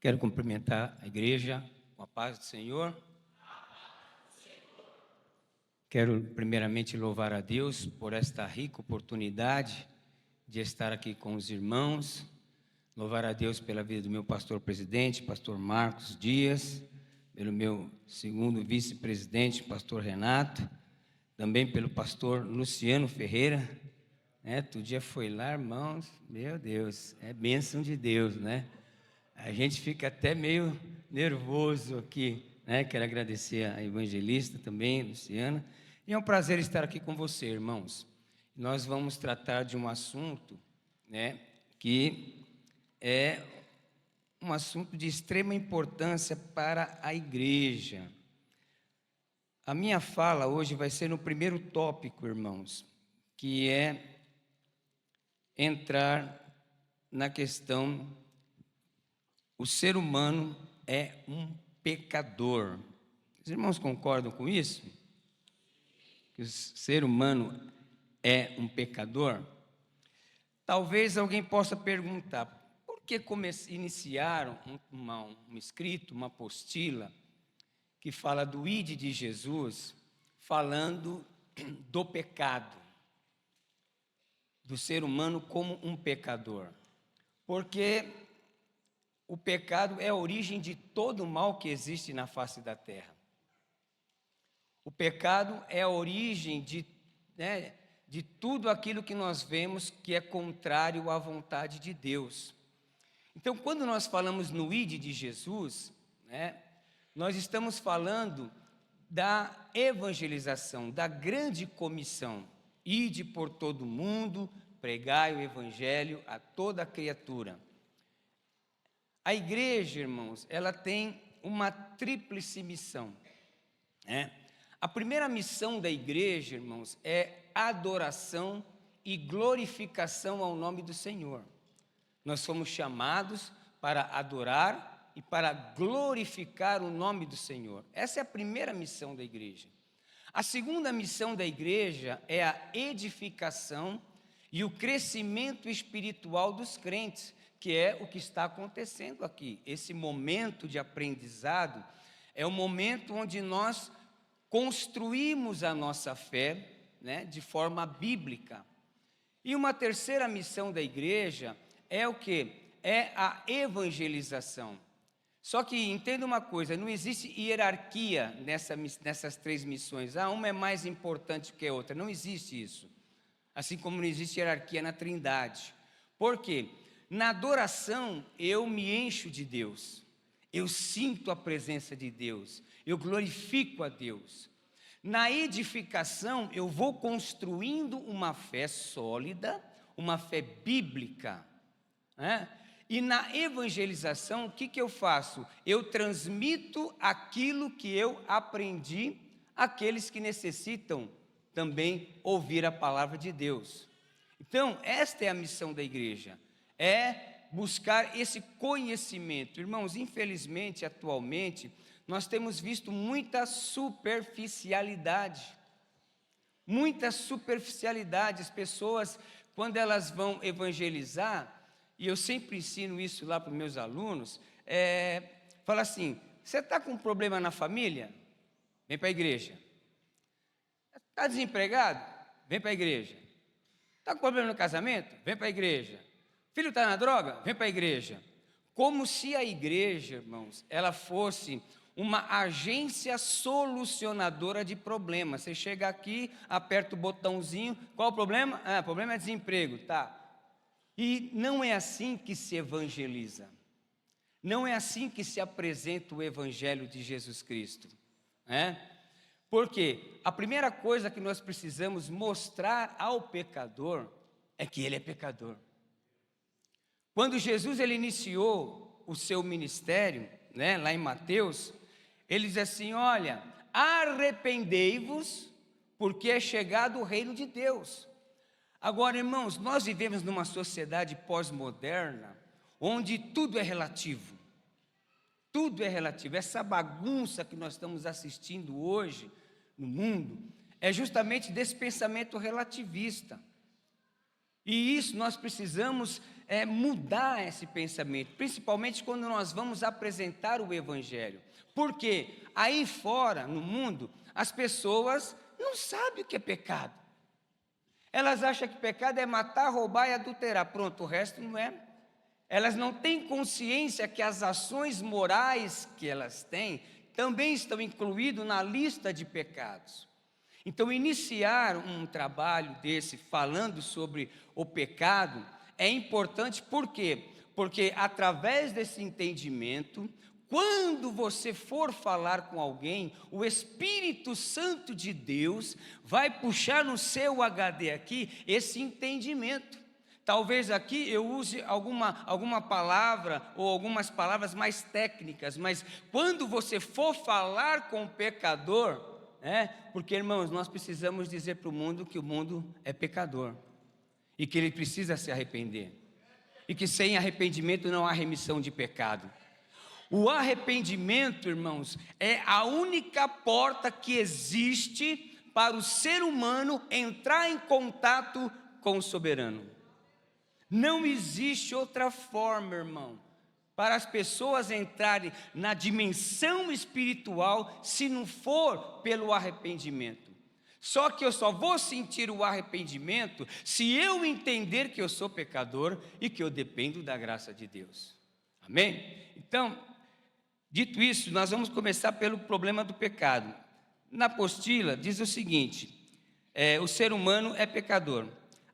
Quero cumprimentar a igreja com a paz do Senhor. Quero primeiramente louvar a Deus por esta rica oportunidade de estar aqui com os irmãos. Louvar a Deus pela vida do meu pastor presidente, pastor Marcos Dias, pelo meu segundo vice-presidente, pastor Renato, também pelo pastor Luciano Ferreira. Outro dia foi lá, irmãos, meu Deus, é bênção de Deus, né? A gente fica até meio nervoso aqui, né? Quero agradecer a evangelista também, Luciana. E é um prazer estar aqui com você, irmãos. Nós vamos tratar de um assunto, né, que é um assunto de extrema importância para a igreja. A minha fala hoje vai ser no primeiro tópico, irmãos, que é entrar na questão: o ser humano é um pecador. Os irmãos concordam com isso? Que o ser humano é um pecador? Talvez alguém possa perguntar: por que iniciaram um escrito, uma apostila, que fala do ID de Jesus, falando do pecado, do ser humano como um pecador? Porque o pecado é a origem de todo o mal que existe na face da terra. O pecado é a origem de tudo aquilo que nós vemos que é contrário à vontade de Deus. Então, quando nós falamos no ID de Jesus, nós estamos falando da evangelização, da grande comissão: ide por todo mundo, pregai o evangelho a toda criatura. A igreja, irmãos, ela tem uma tríplice missão. A primeira missão da igreja, irmãos, é adoração e glorificação ao nome do Senhor. Nós fomos chamados para adorar e para glorificar o nome do Senhor. Essa é a primeira missão da igreja. A segunda missão da igreja é a edificação e o crescimento espiritual dos crentes, que é o que está acontecendo aqui. Esse momento de aprendizado é o momento onde nós construímos a nossa fé, de forma bíblica. E uma terceira missão da igreja é o quê? É a evangelização. Só que entenda uma coisa: não existe hierarquia nessas três missões. Uma é mais importante que a outra. Não existe isso. Assim como não existe hierarquia na Trindade. Por quê? Na adoração eu me encho de Deus, eu sinto a presença de Deus, eu glorifico a Deus. Na edificação eu vou construindo uma fé sólida, uma fé bíblica, E na evangelização, o que eu faço? Eu transmito aquilo que eu aprendi àqueles que necessitam também ouvir a palavra de Deus. Então, esta é a missão da igreja, é buscar esse conhecimento. Irmãos, infelizmente, atualmente, nós temos visto muita superficialidade. As pessoas, quando elas vão evangelizar, e eu sempre ensino isso lá para os meus alunos, fala assim: você está com um problema na família? Vem para a igreja. Está desempregado? Vem para a igreja. Está com problema no casamento? Vem para a igreja. Filho está na droga? Vem para a igreja. Como se a igreja, irmãos, ela fosse uma agência solucionadora de problemas. Você chega aqui, aperta o botãozinho, qual o problema? O problema é desemprego, tá. E não é assim que se evangeliza. Não é assim que se apresenta o evangelho de Jesus Cristo, Porque a primeira coisa que nós precisamos mostrar ao pecador é que ele é pecador. Quando Jesus ele iniciou o seu ministério, lá em Mateus, ele diz assim: olha, arrependei-vos, porque é chegado o reino de Deus. Agora, irmãos, nós vivemos numa sociedade pós-moderna, onde tudo é relativo. Tudo é relativo. Essa bagunça que nós estamos assistindo hoje no mundo é justamente desse pensamento relativista. E isso nós precisamos mudar esse pensamento, principalmente quando nós vamos apresentar o Evangelho. Porque aí fora, no mundo, as pessoas não sabem o que é pecado. Elas acham que pecado é matar, roubar e adulterar. Pronto, o resto não é. Elas não têm consciência que as ações morais que elas têm também estão incluídas na lista de pecados. Então, iniciar um trabalho desse, falando sobre o pecado, é importante. Por quê? Porque através desse entendimento, quando você for falar com alguém, o Espírito Santo de Deus vai puxar no seu HD aqui esse entendimento. Talvez aqui eu use alguma palavra ou algumas palavras mais técnicas, mas quando você for falar com o pecador, porque, irmãos, nós precisamos dizer para o mundo que o mundo é pecador e que ele precisa se arrepender, e que sem arrependimento não há remissão de pecado. O arrependimento, irmãos, é a única porta que existe para o ser humano entrar em contato com o soberano. Não existe outra forma, irmão, para as pessoas entrarem na dimensão espiritual se não for pelo arrependimento. Só que eu só vou sentir o arrependimento se eu entender que eu sou pecador e que eu dependo da graça de Deus. Amém? Então, dito isso, nós vamos começar pelo problema do pecado. Na apostila diz o seguinte: o ser humano é pecador.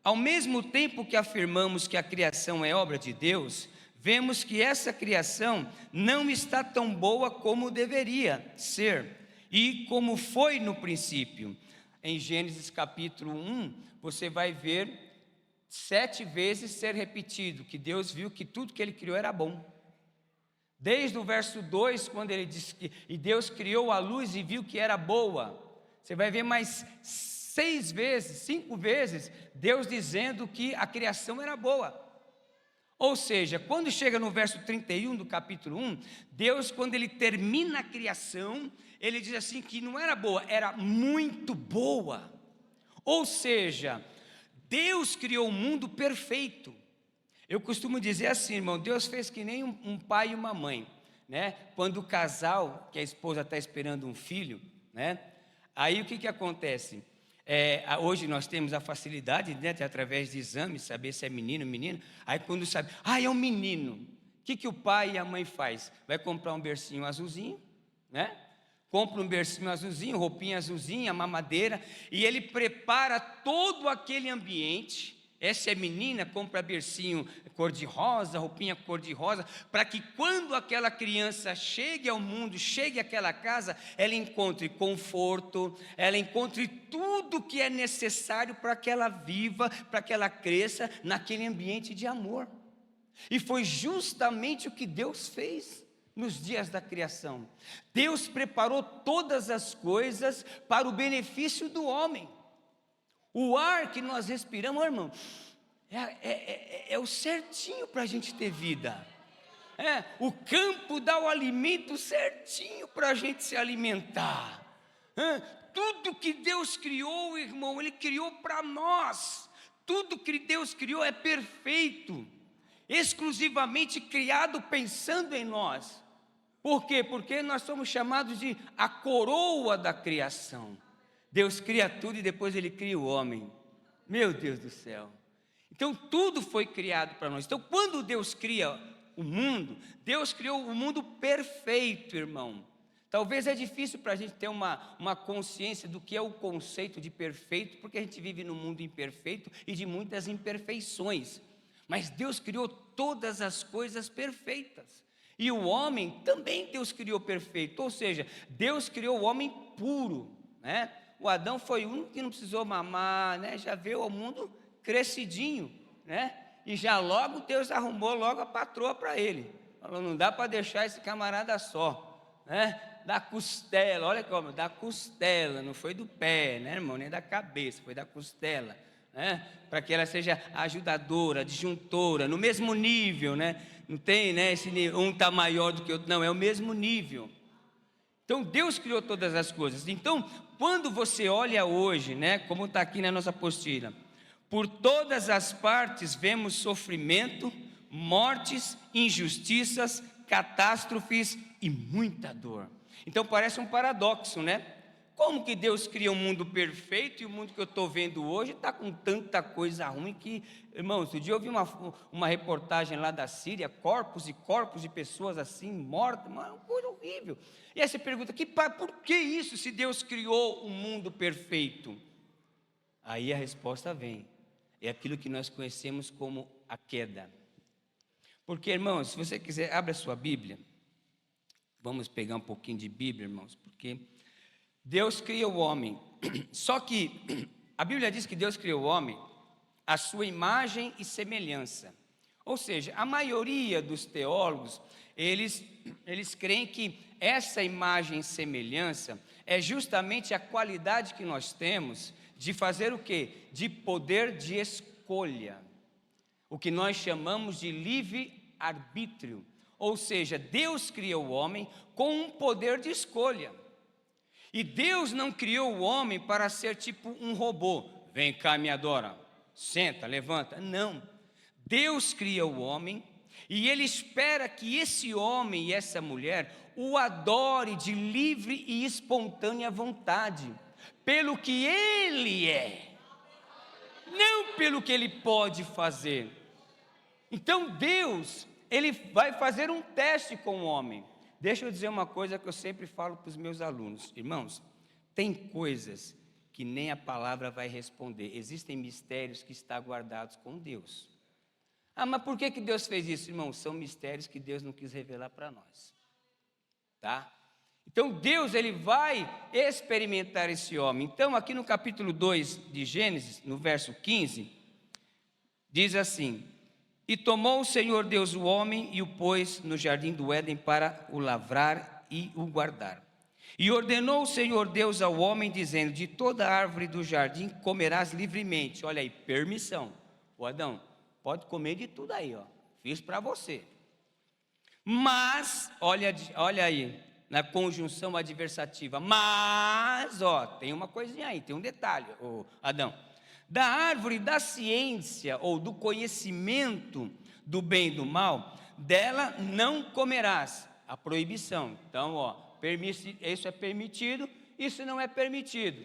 Ao mesmo tempo que afirmamos que a criação é obra de Deus, vemos que essa criação não está tão boa como deveria ser e como foi no princípio. Em Gênesis capítulo 1, você vai ver 7 vezes ser repetido que Deus viu que tudo que ele criou era bom. Desde o verso 2, quando ele diz que e Deus criou a luz e viu que era boa, você vai ver mais 5 vezes, Deus dizendo que a criação era boa. Ou seja, quando chega no verso 31 do capítulo 1, Deus, quando ele termina a criação, ele diz assim que não era boa, era muito boa. Ou seja, Deus criou um mundo perfeito. Eu costumo dizer assim, irmão, Deus fez que nem um pai e uma mãe, Quando o casal, que a esposa está esperando um filho, Aí o que acontece? Hoje nós temos a facilidade, de, através de exames, saber se é menino ou menina. Aí quando sabe, é um menino, o que o pai e a mãe faz? Vai comprar um bercinho azulzinho, Compra um bercinho azulzinho, roupinha azulzinha, mamadeira, e ele prepara todo aquele ambiente. Essa é menina, compra bercinho cor-de-rosa, roupinha cor-de-rosa, para que quando aquela criança chegue ao mundo, chegue àquela casa, ela encontre conforto, ela encontre tudo que é necessário para que ela viva, para que ela cresça naquele ambiente de amor. E foi justamente o que Deus fez nos dias da criação. Deus preparou todas as coisas para o benefício do homem. O ar que nós respiramos, irmão, é o certinho para a gente ter vida. O campo dá o alimento certinho para a gente se alimentar. Tudo que Deus criou, irmão, Ele criou para nós. Tudo que Deus criou é perfeito, exclusivamente criado pensando em nós. Por quê? Porque nós somos chamados de a coroa da criação. Deus cria tudo e depois Ele cria o homem. Meu Deus do céu. Então tudo foi criado para nós. Então quando Deus cria o mundo, Deus criou o mundo perfeito, irmão. Talvez é difícil para a gente ter uma consciência do que é o conceito de perfeito, porque a gente vive num mundo imperfeito e de muitas imperfeições. Mas Deus criou todas as coisas perfeitas. E o homem também Deus criou perfeito. Ou seja, Deus criou o homem puro, O Adão foi o único que não precisou mamar, Já veio ao mundo crescidinho, E já logo Deus arrumou logo a patroa para ele. Falou, não dá para deixar esse camarada só, Da costela, olha como, da costela, não foi do pé, irmão, nem da cabeça, foi da costela, Para que ela seja ajudadora, disjuntora, no mesmo nível, Não tem, esse nível, um está maior do que o outro, não, é o mesmo nível. Então Deus criou todas as coisas. Então, quando você olha hoje, como está aqui na nossa apostila, Por todas as partes vemos sofrimento, mortes, injustiças, catástrofes e muita dor. Então parece um paradoxo, né? Como que Deus cria um mundo perfeito e o mundo que eu estou vendo hoje está com tanta coisa ruim que, irmãos, outro dia eu vi uma reportagem lá da Síria, corpos e corpos de pessoas assim, mortas, uma coisa horrível. E aí você pergunta, por que isso se Deus criou um mundo perfeito? Aí a resposta vem, é aquilo que nós conhecemos como a queda. Porque, irmãos, se você quiser, abre a sua Bíblia, vamos pegar um pouquinho de Bíblia, irmãos, porque Deus cria o homem, só que a Bíblia diz que Deus criou o homem à sua imagem e semelhança. Ou seja, a maioria dos teólogos, eles creem que essa imagem e semelhança é justamente a qualidade que nós temos de fazer o quê? De poder de escolha. O que nós chamamos de livre-arbítrio. Ou seja, Deus criou o homem com um poder de escolha. E Deus não criou o homem para ser tipo um robô. Vem cá, me adora. Senta, levanta. Não. Deus cria o homem e Ele espera que esse homem e essa mulher o adore de livre e espontânea vontade, pelo que Ele é, não pelo que Ele pode fazer. Então Deus, Ele vai fazer um teste com o homem. Deixa eu dizer uma coisa que eu sempre falo para os meus alunos. Irmãos, tem coisas que nem a palavra vai responder. Existem mistérios que estão guardados com Deus. Ah, mas por que Deus fez isso, irmãos? São mistérios que Deus não quis revelar para nós. Tá? Então Deus, Ele vai experimentar esse homem. Então aqui no capítulo 2 de Gênesis, no verso 15, diz assim: e tomou o Senhor Deus o homem e o pôs no jardim do Éden para o lavrar e o guardar. E ordenou o Senhor Deus ao homem, dizendo: de toda árvore do jardim comerás livremente. Olha aí, permissão. Ô Adão, pode comer de tudo aí, ó. Fiz para você. Mas, olha aí, na conjunção adversativa. Mas, ó, tem uma coisinha aí, tem um detalhe, ô Adão. Da árvore da ciência ou do conhecimento do bem e do mal, dela não comerás. A proibição. Então, ó, isso é permitido, isso não é permitido,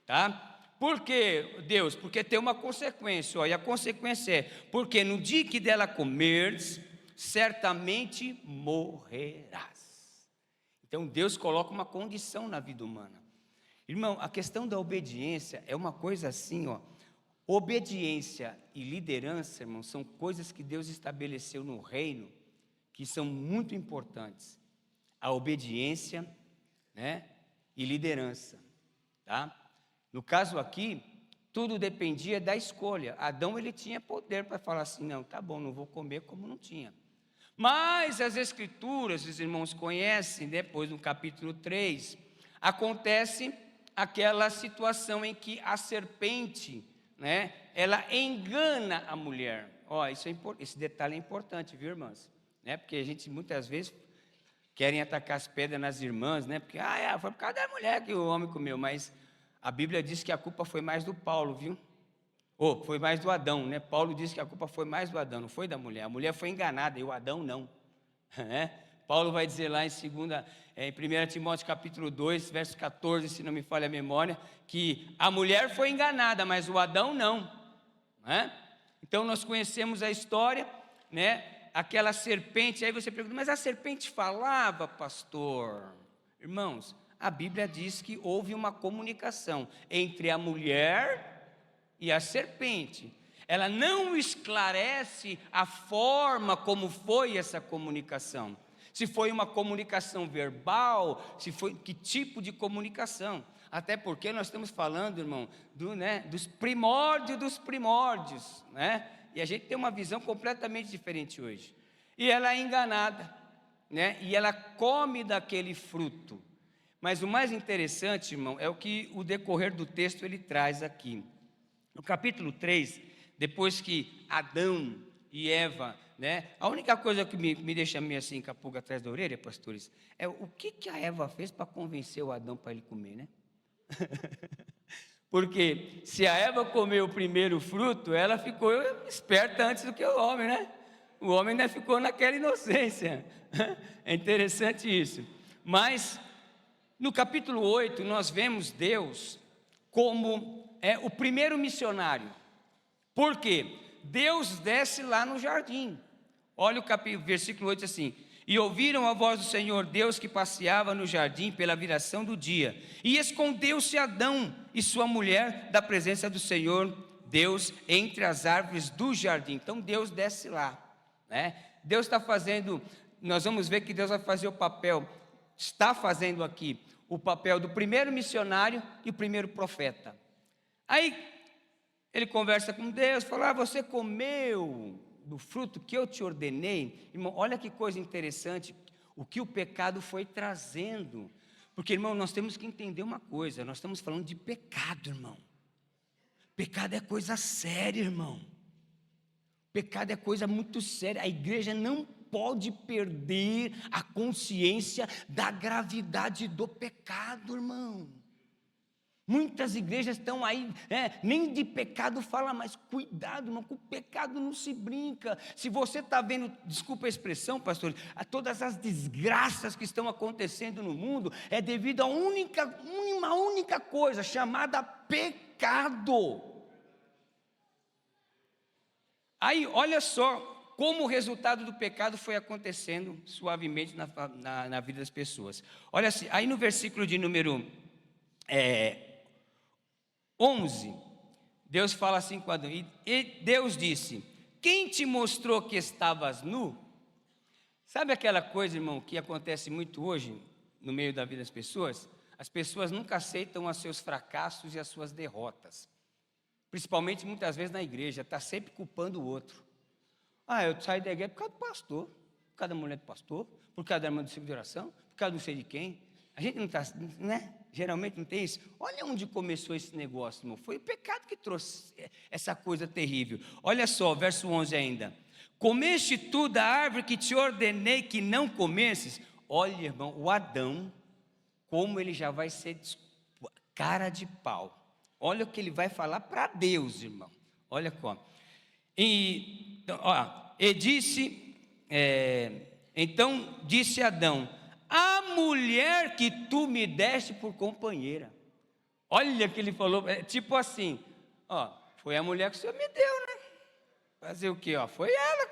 tá? Por que, Deus? Porque tem uma consequência, ó, e a consequência é, porque no dia que dela comerdes, certamente morrerás. Então, Deus coloca uma condição na vida humana. Irmão, a questão da obediência é uma coisa assim, ó. Obediência e liderança, irmão, são coisas que Deus estabeleceu no reino, que são muito importantes. A obediência, né, e liderança, tá? No caso aqui, tudo dependia da escolha. Adão, ele tinha poder para falar assim: não, tá bom, não vou comer, como não tinha. Mas as escrituras, os irmãos conhecem, depois no capítulo 3, acontece aquela situação em que a serpente, né, ela engana a mulher. Ó, esse detalhe é importante, viu, irmãs? Né, porque a gente muitas vezes querem atacar as pedras nas irmãs, né? Porque foi por causa da mulher que o homem comeu, mas a Bíblia diz que a culpa foi mais do Paulo, viu? Ou foi mais do Adão, né? Paulo diz que a culpa foi mais do Adão, não foi da mulher. A mulher foi enganada e o Adão não. Paulo vai dizer lá em 1 Timóteo capítulo 2, verso 14, se não me falha a memória, que a mulher foi enganada, mas o Adão não. Então nós conhecemos a história, né? Aquela serpente, aí você pergunta, mas a serpente falava, pastor? Irmãos, a Bíblia diz que houve uma comunicação entre a mulher e a serpente. Ela não esclarece a forma como foi essa comunicação. Se foi uma comunicação verbal, se foi que tipo de comunicação. Até porque nós estamos falando, irmão, dos primórdios, né? E a gente tem uma visão completamente diferente hoje. E ela é enganada, né? E ela come daquele fruto. Mas o mais interessante, irmão, é o que o decorrer do texto ele traz aqui. No capítulo 3, depois que Adão e Eva, né? A única coisa que me deixa meio assim com a pulga atrás da orelha, pastores, é o que a Eva fez para convencer o Adão para ele comer, né? Porque se a Eva comeu o primeiro fruto, ela ficou esperta antes do que o homem, né? O homem ainda ficou naquela inocência. É interessante isso. Mas no capítulo 8 nós vemos Deus como o primeiro missionário. Por quê? Deus desce lá no jardim. Olha o versículo 8 assim: e ouviram a voz do Senhor Deus que passeava no jardim pela viração do dia, e escondeu-se Adão e sua mulher da presença do Senhor Deus entre as árvores do jardim. Então Deus desce lá, né? Deus está fazendo, nós vamos ver que Deus vai fazer o papel, está fazendo aqui o papel do primeiro missionário e o primeiro profeta. Aí ele conversa com Deus, fala: você comeu do fruto que eu te ordenei? Irmão, olha que coisa interessante, o que o pecado foi trazendo. Porque, irmão, nós temos que entender uma coisa, nós estamos falando de pecado, irmão. Pecado é coisa séria, irmão. Pecado é coisa muito séria. A igreja não pode perder a consciência da gravidade do pecado, irmão. Muitas igrejas estão aí, nem de pecado fala, mas cuidado, irmão, com o pecado não se brinca. Se você está vendo, desculpa a expressão, pastor, a todas as desgraças que estão acontecendo no mundo, é devido a uma única coisa, chamada pecado. Aí, olha só como o resultado do pecado foi acontecendo suavemente na vida das pessoas. Olha assim, aí no versículo de número 11, Deus fala assim com Adão, e Deus disse: quem te mostrou que estavas nu? Sabe aquela coisa, irmão, que acontece muito hoje no meio da vida das pessoas? As pessoas nunca aceitam os seus fracassos e as suas derrotas, principalmente muitas vezes na igreja, está sempre culpando o outro. Eu saí da igreja por causa do pastor, por causa da mulher do pastor, por causa da irmã do ciclo de oração, por causa não sei de quem. A gente não está, né? Geralmente não tem isso. Olha onde começou esse negócio, irmão. Foi o pecado que trouxe essa coisa terrível. Olha só, verso 11 ainda: comeste tu da árvore que te ordenei que não comesses? Olha, irmão, o Adão, como ele já vai ser cara de pau. Olha o que ele vai falar para Deus, irmão. Olha como. Então disse Adão: a mulher que tu me deste por companheira. Olha que ele falou, tipo assim, foi a mulher que o Senhor me deu, né? Fazer o quê? Foi ela.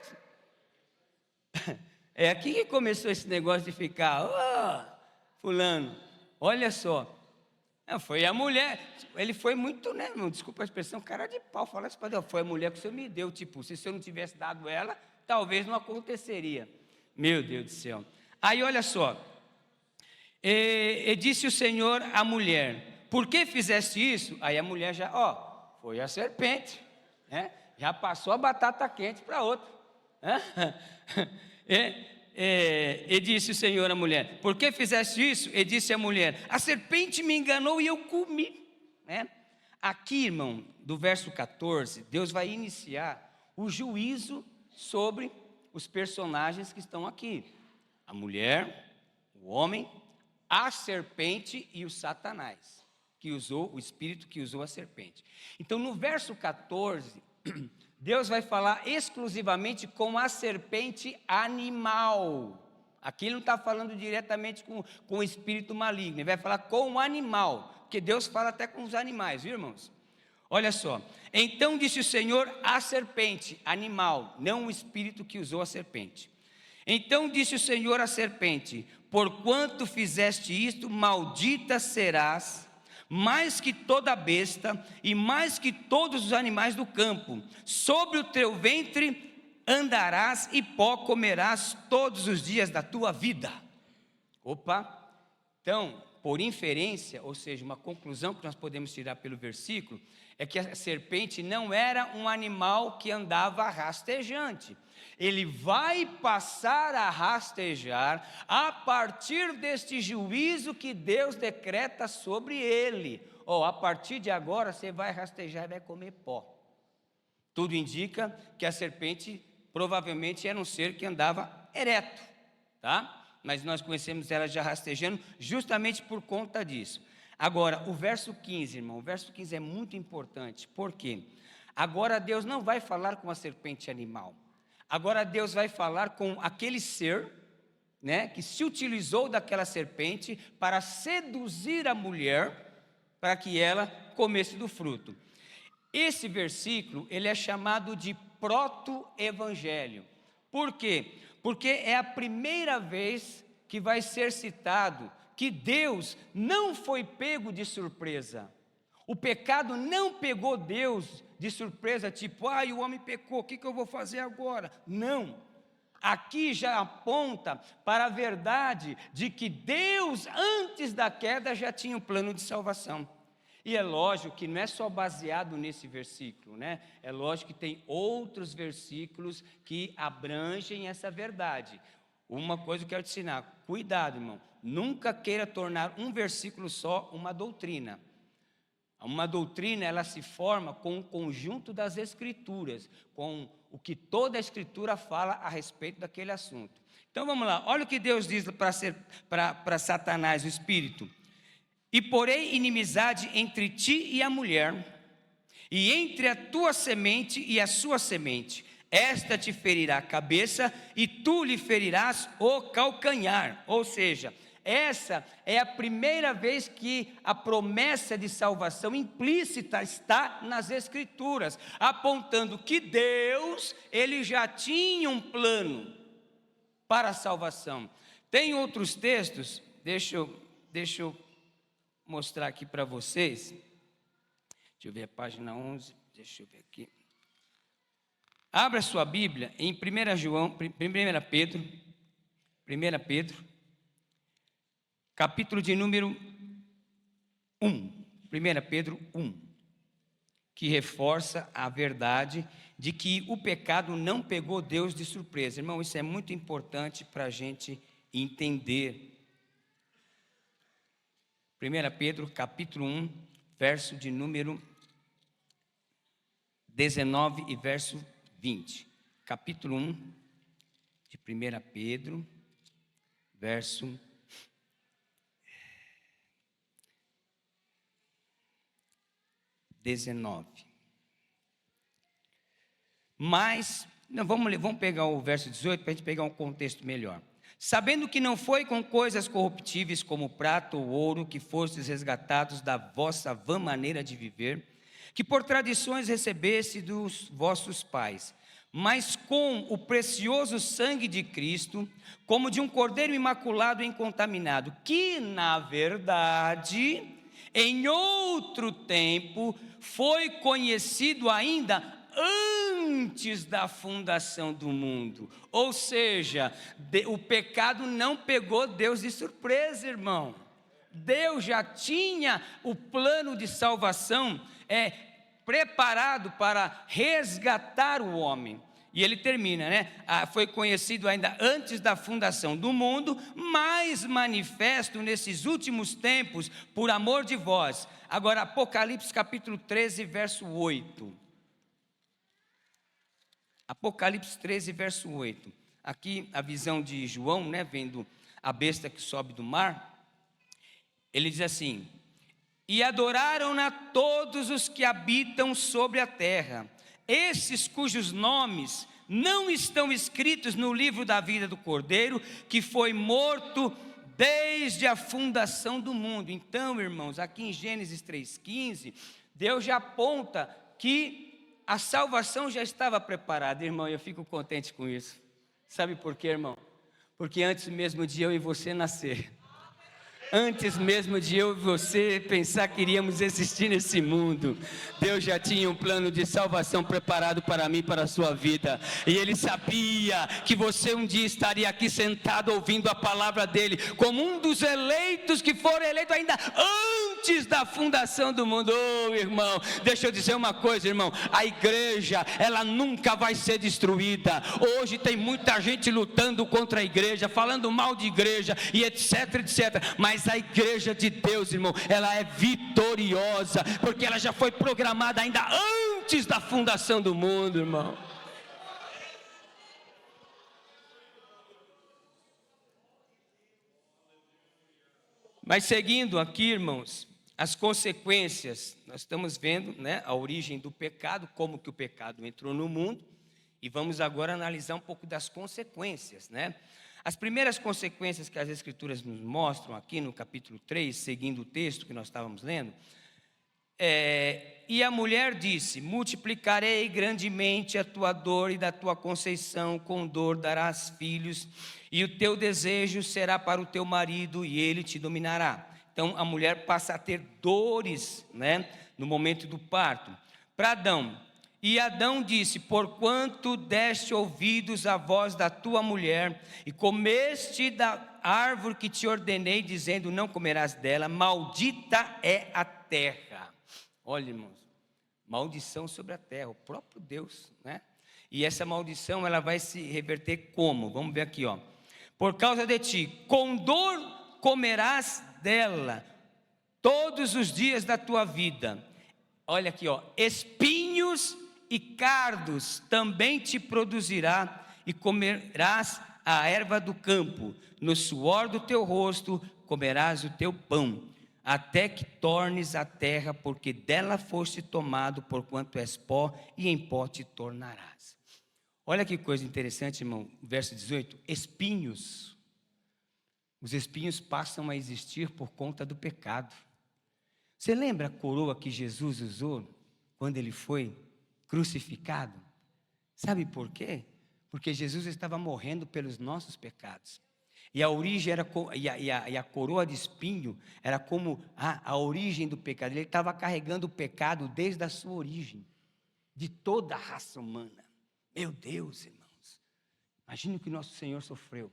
É aqui que começou esse negócio de ficar, fulano, olha só. Foi a mulher, ele foi muito, né, irmão, desculpa a expressão, cara de pau, falar isso para Deus, foi a mulher que o Senhor me deu, tipo, se o Senhor não tivesse dado ela, talvez não aconteceria. Meu Deus do céu. Aí olha só, e disse o Senhor à mulher: por que fizeste isso? Aí a mulher já, foi a serpente, né? Já passou a batata quente para outra. E disse o Senhor à mulher: por que fizeste isso? E disse a mulher: a serpente me enganou e eu comi, né? Aqui, irmão, do verso 14, Deus vai iniciar o juízo sobre os personagens que estão aqui: a mulher, o homem, a serpente e o Satanás, que usou o espírito que usou a serpente. Então no verso 14, Deus vai falar exclusivamente com a serpente animal. Aqui ele não está falando diretamente com o espírito maligno, ele vai falar com o animal, porque Deus fala até com os animais, viu, irmãos? Olha só, então disse o Senhor à serpente, animal, não o espírito que usou a serpente. Então disse o Senhor à serpente: porquanto fizeste isto, maldita serás, mais que toda besta e mais que todos os animais do campo. Sobre o teu ventre andarás e pó comerás todos os dias da tua vida. Opa! Então, por inferência, ou seja, uma conclusão que nós podemos tirar pelo versículo, é que a serpente não era um animal que andava rastejante. Ele vai passar a rastejar a partir deste juízo que Deus decreta sobre ele. A partir de agora você vai rastejar e vai comer pó. Tudo indica que a serpente provavelmente era um ser que andava ereto, tá? Mas nós conhecemos ela já rastejando justamente por conta disso. Agora, o verso 15, irmão, o verso 15 é muito importante. Por quê? Agora Deus não vai falar com a serpente animal. Agora Deus vai falar com aquele ser, né, que se utilizou daquela serpente para seduzir a mulher, para que ela comesse do fruto. Esse versículo, ele é chamado de proto-evangelho. Por quê? Porque é a primeira vez que vai ser citado que Deus não foi pego de surpresa. O pecado não pegou Deus de surpresa, tipo, o homem pecou, o que eu vou fazer agora? Não. Aqui já aponta para a verdade de que Deus, antes da queda, já tinha um plano de salvação. E é lógico que não é só baseado nesse versículo, né? É lógico que tem outros versículos que abrangem essa verdade. Uma coisa eu quero te ensinar, cuidado, irmão, nunca queira tornar um versículo só uma doutrina. Uma doutrina, ela se forma com o conjunto das escrituras, com o que toda a escritura fala a respeito daquele assunto. Então vamos lá, olha o que Deus diz para Satanás, o espírito. E porei inimizade entre ti e a mulher, e entre a tua semente e a sua semente. Esta te ferirá a cabeça e tu lhe ferirás o calcanhar. Ou seja, essa é a primeira vez que a promessa de salvação implícita está nas Escrituras, apontando que Deus, ele já tinha um plano para a salvação. Tem outros textos, deixa eu mostrar aqui para vocês. Deixa eu ver a página 11, deixa eu ver aqui. Abra sua Bíblia em 1 Pedro, capítulo de número 1, 1 Pedro 1, que reforça a verdade de que o pecado não pegou Deus de surpresa. Irmão, isso é muito importante para a gente entender. 1 Pedro, capítulo 1, verso de número 19 e verso 20. Capítulo 1 de 1 Pedro, verso 19. Mas, vamos pegar o verso 18 para a gente pegar um contexto melhor. Sabendo que não foi com coisas corruptíveis como prata ou ouro que fostes resgatados da vossa vã maneira de viver, que por tradições recebeste dos vossos pais, mas com o precioso sangue de Cristo, como de um cordeiro imaculado e incontaminado, que na verdade, em outro tempo, foi conhecido ainda antes da fundação do mundo. Ou seja, o pecado não pegou Deus de surpresa, irmão. Deus já tinha o plano de salvação preparado para resgatar o homem. E ele termina, né? Foi conhecido ainda antes da fundação do mundo, mas manifesto nesses últimos tempos por amor de vós. Agora, Apocalipse capítulo 13, verso 8. Apocalipse 13, verso 8. Aqui a visão de João, né? Vendo a besta que sobe do mar. Ele diz assim: e adoraram-na todos os que habitam sobre a terra, esses cujos nomes não estão escritos no livro da vida do Cordeiro, que foi morto desde a fundação do mundo. Então, irmãos, aqui em Gênesis 3,15, Deus já aponta que a salvação já estava preparada. Irmão, eu fico contente com isso. Sabe por quê, irmão? Porque antes mesmo de eu e você nascer, antes mesmo de eu e você pensar que iríamos existir nesse mundo, Deus já tinha um plano de salvação preparado para mim, para a sua vida. E Ele sabia que você um dia estaria aqui sentado ouvindo a palavra dEle, como um dos eleitos que foram eleitos ainda antes da fundação do mundo. Oh, irmão, deixa eu dizer uma coisa, irmão. A igreja, ela nunca vai ser destruída. Hoje tem muita gente lutando contra a igreja, falando mal de igreja e etc, etc. Mas a igreja de Deus, irmão, ela é vitoriosa, porque ela já foi programada ainda antes da fundação do mundo, irmão. Mas seguindo aqui, irmãos, as consequências, nós estamos vendo, né, a origem do pecado, como que o pecado entrou no mundo, e vamos agora analisar um pouco das consequências, né? As primeiras consequências que as Escrituras nos mostram aqui no capítulo 3, seguindo o texto que nós estávamos lendo, e a mulher disse: multiplicarei grandemente a tua dor e da tua conceição, com dor darás filhos, e o teu desejo será para o teu marido, e ele te dominará. Então a mulher passa a ter dores, né, no momento do parto. Para Adão, e Adão disse: porquanto deste ouvidos à voz da tua mulher, e comeste da árvore que te ordenei, dizendo: não comerás dela, maldita é a terra. Olha, irmãos, maldição sobre a terra, o próprio Deus, né? E essa maldição, ela vai se reverter como? Vamos ver aqui, ó. Por causa de ti, com dor comerás dela todos os dias da tua vida. Olha aqui, ó, espinhos e cardos também te produzirá, e comerás a erva do campo, no suor do teu rosto comerás o teu pão, até que tornes a terra, porque dela foste tomado, porquanto és pó, e em pó te tornarás. Olha que coisa interessante, irmão, verso 18, espinhos. Os espinhos passam a existir por conta do pecado. Você lembra a coroa que Jesus usou quando ele foi crucificado? Sabe por quê? Porque Jesus estava morrendo pelos nossos pecados. E a origem era, e a coroa de espinho era como a origem do pecado. Ele estava carregando o pecado desde a sua origem, de toda a raça humana. Meu Deus, irmãos, imagine o que nosso Senhor sofreu.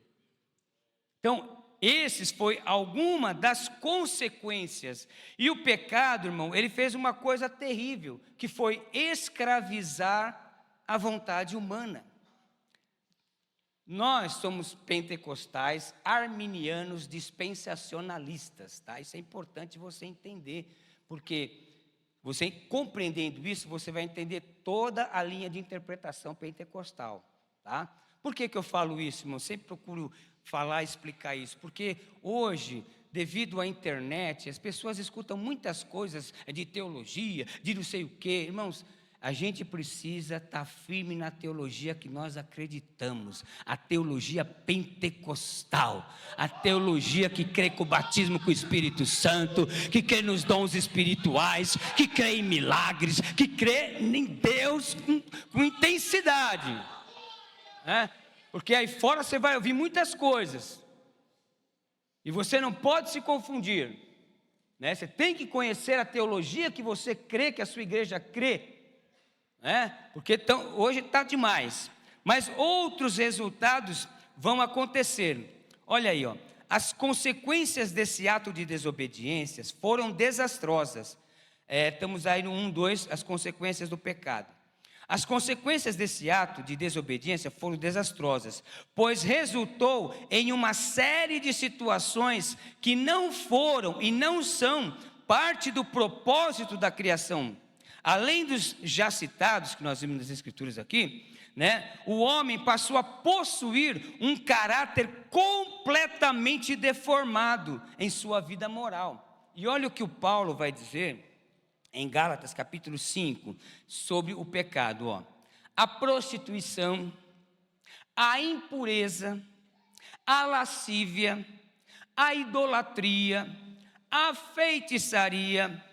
Então, esses foi alguma das consequências. E o pecado, irmão, ele fez uma coisa terrível, que foi escravizar a vontade humana. Nós somos pentecostais, arminianos, dispensacionalistas, tá? Isso é importante você entender, porque você compreendendo isso, você vai entender toda a linha de interpretação pentecostal, tá? Por que eu falo isso, irmão? Sempre procuro falar, explicar isso, porque hoje, devido à internet, as pessoas escutam muitas coisas de teologia, de não sei o quê, irmãos. A gente precisa estar firme na teologia que nós acreditamos, a teologia pentecostal, a teologia que crê com o batismo com o Espírito Santo, que crê nos dons espirituais, que crê em milagres, que crê em Deus com intensidade, né? Porque aí fora você vai ouvir muitas coisas, e você não pode se confundir, né? Você tem que conhecer a teologia que você crê, que a sua igreja crê, porque hoje está demais, mas outros resultados vão acontecer. Olha aí, ó, as consequências desse ato de desobediência foram desastrosas. Estamos aí no 1, 2, as consequências do pecado. As consequências desse ato de desobediência foram desastrosas, pois resultou em uma série de situações que não foram e não são parte do propósito da criação. Além dos já citados, que nós vimos nas Escrituras aqui, né, o homem passou a possuir um caráter completamente deformado em sua vida moral. E olha o que o Paulo vai dizer em Gálatas capítulo 5, sobre o pecado. Ó. A prostituição, a impureza, a lascívia, a idolatria, a feitiçaria,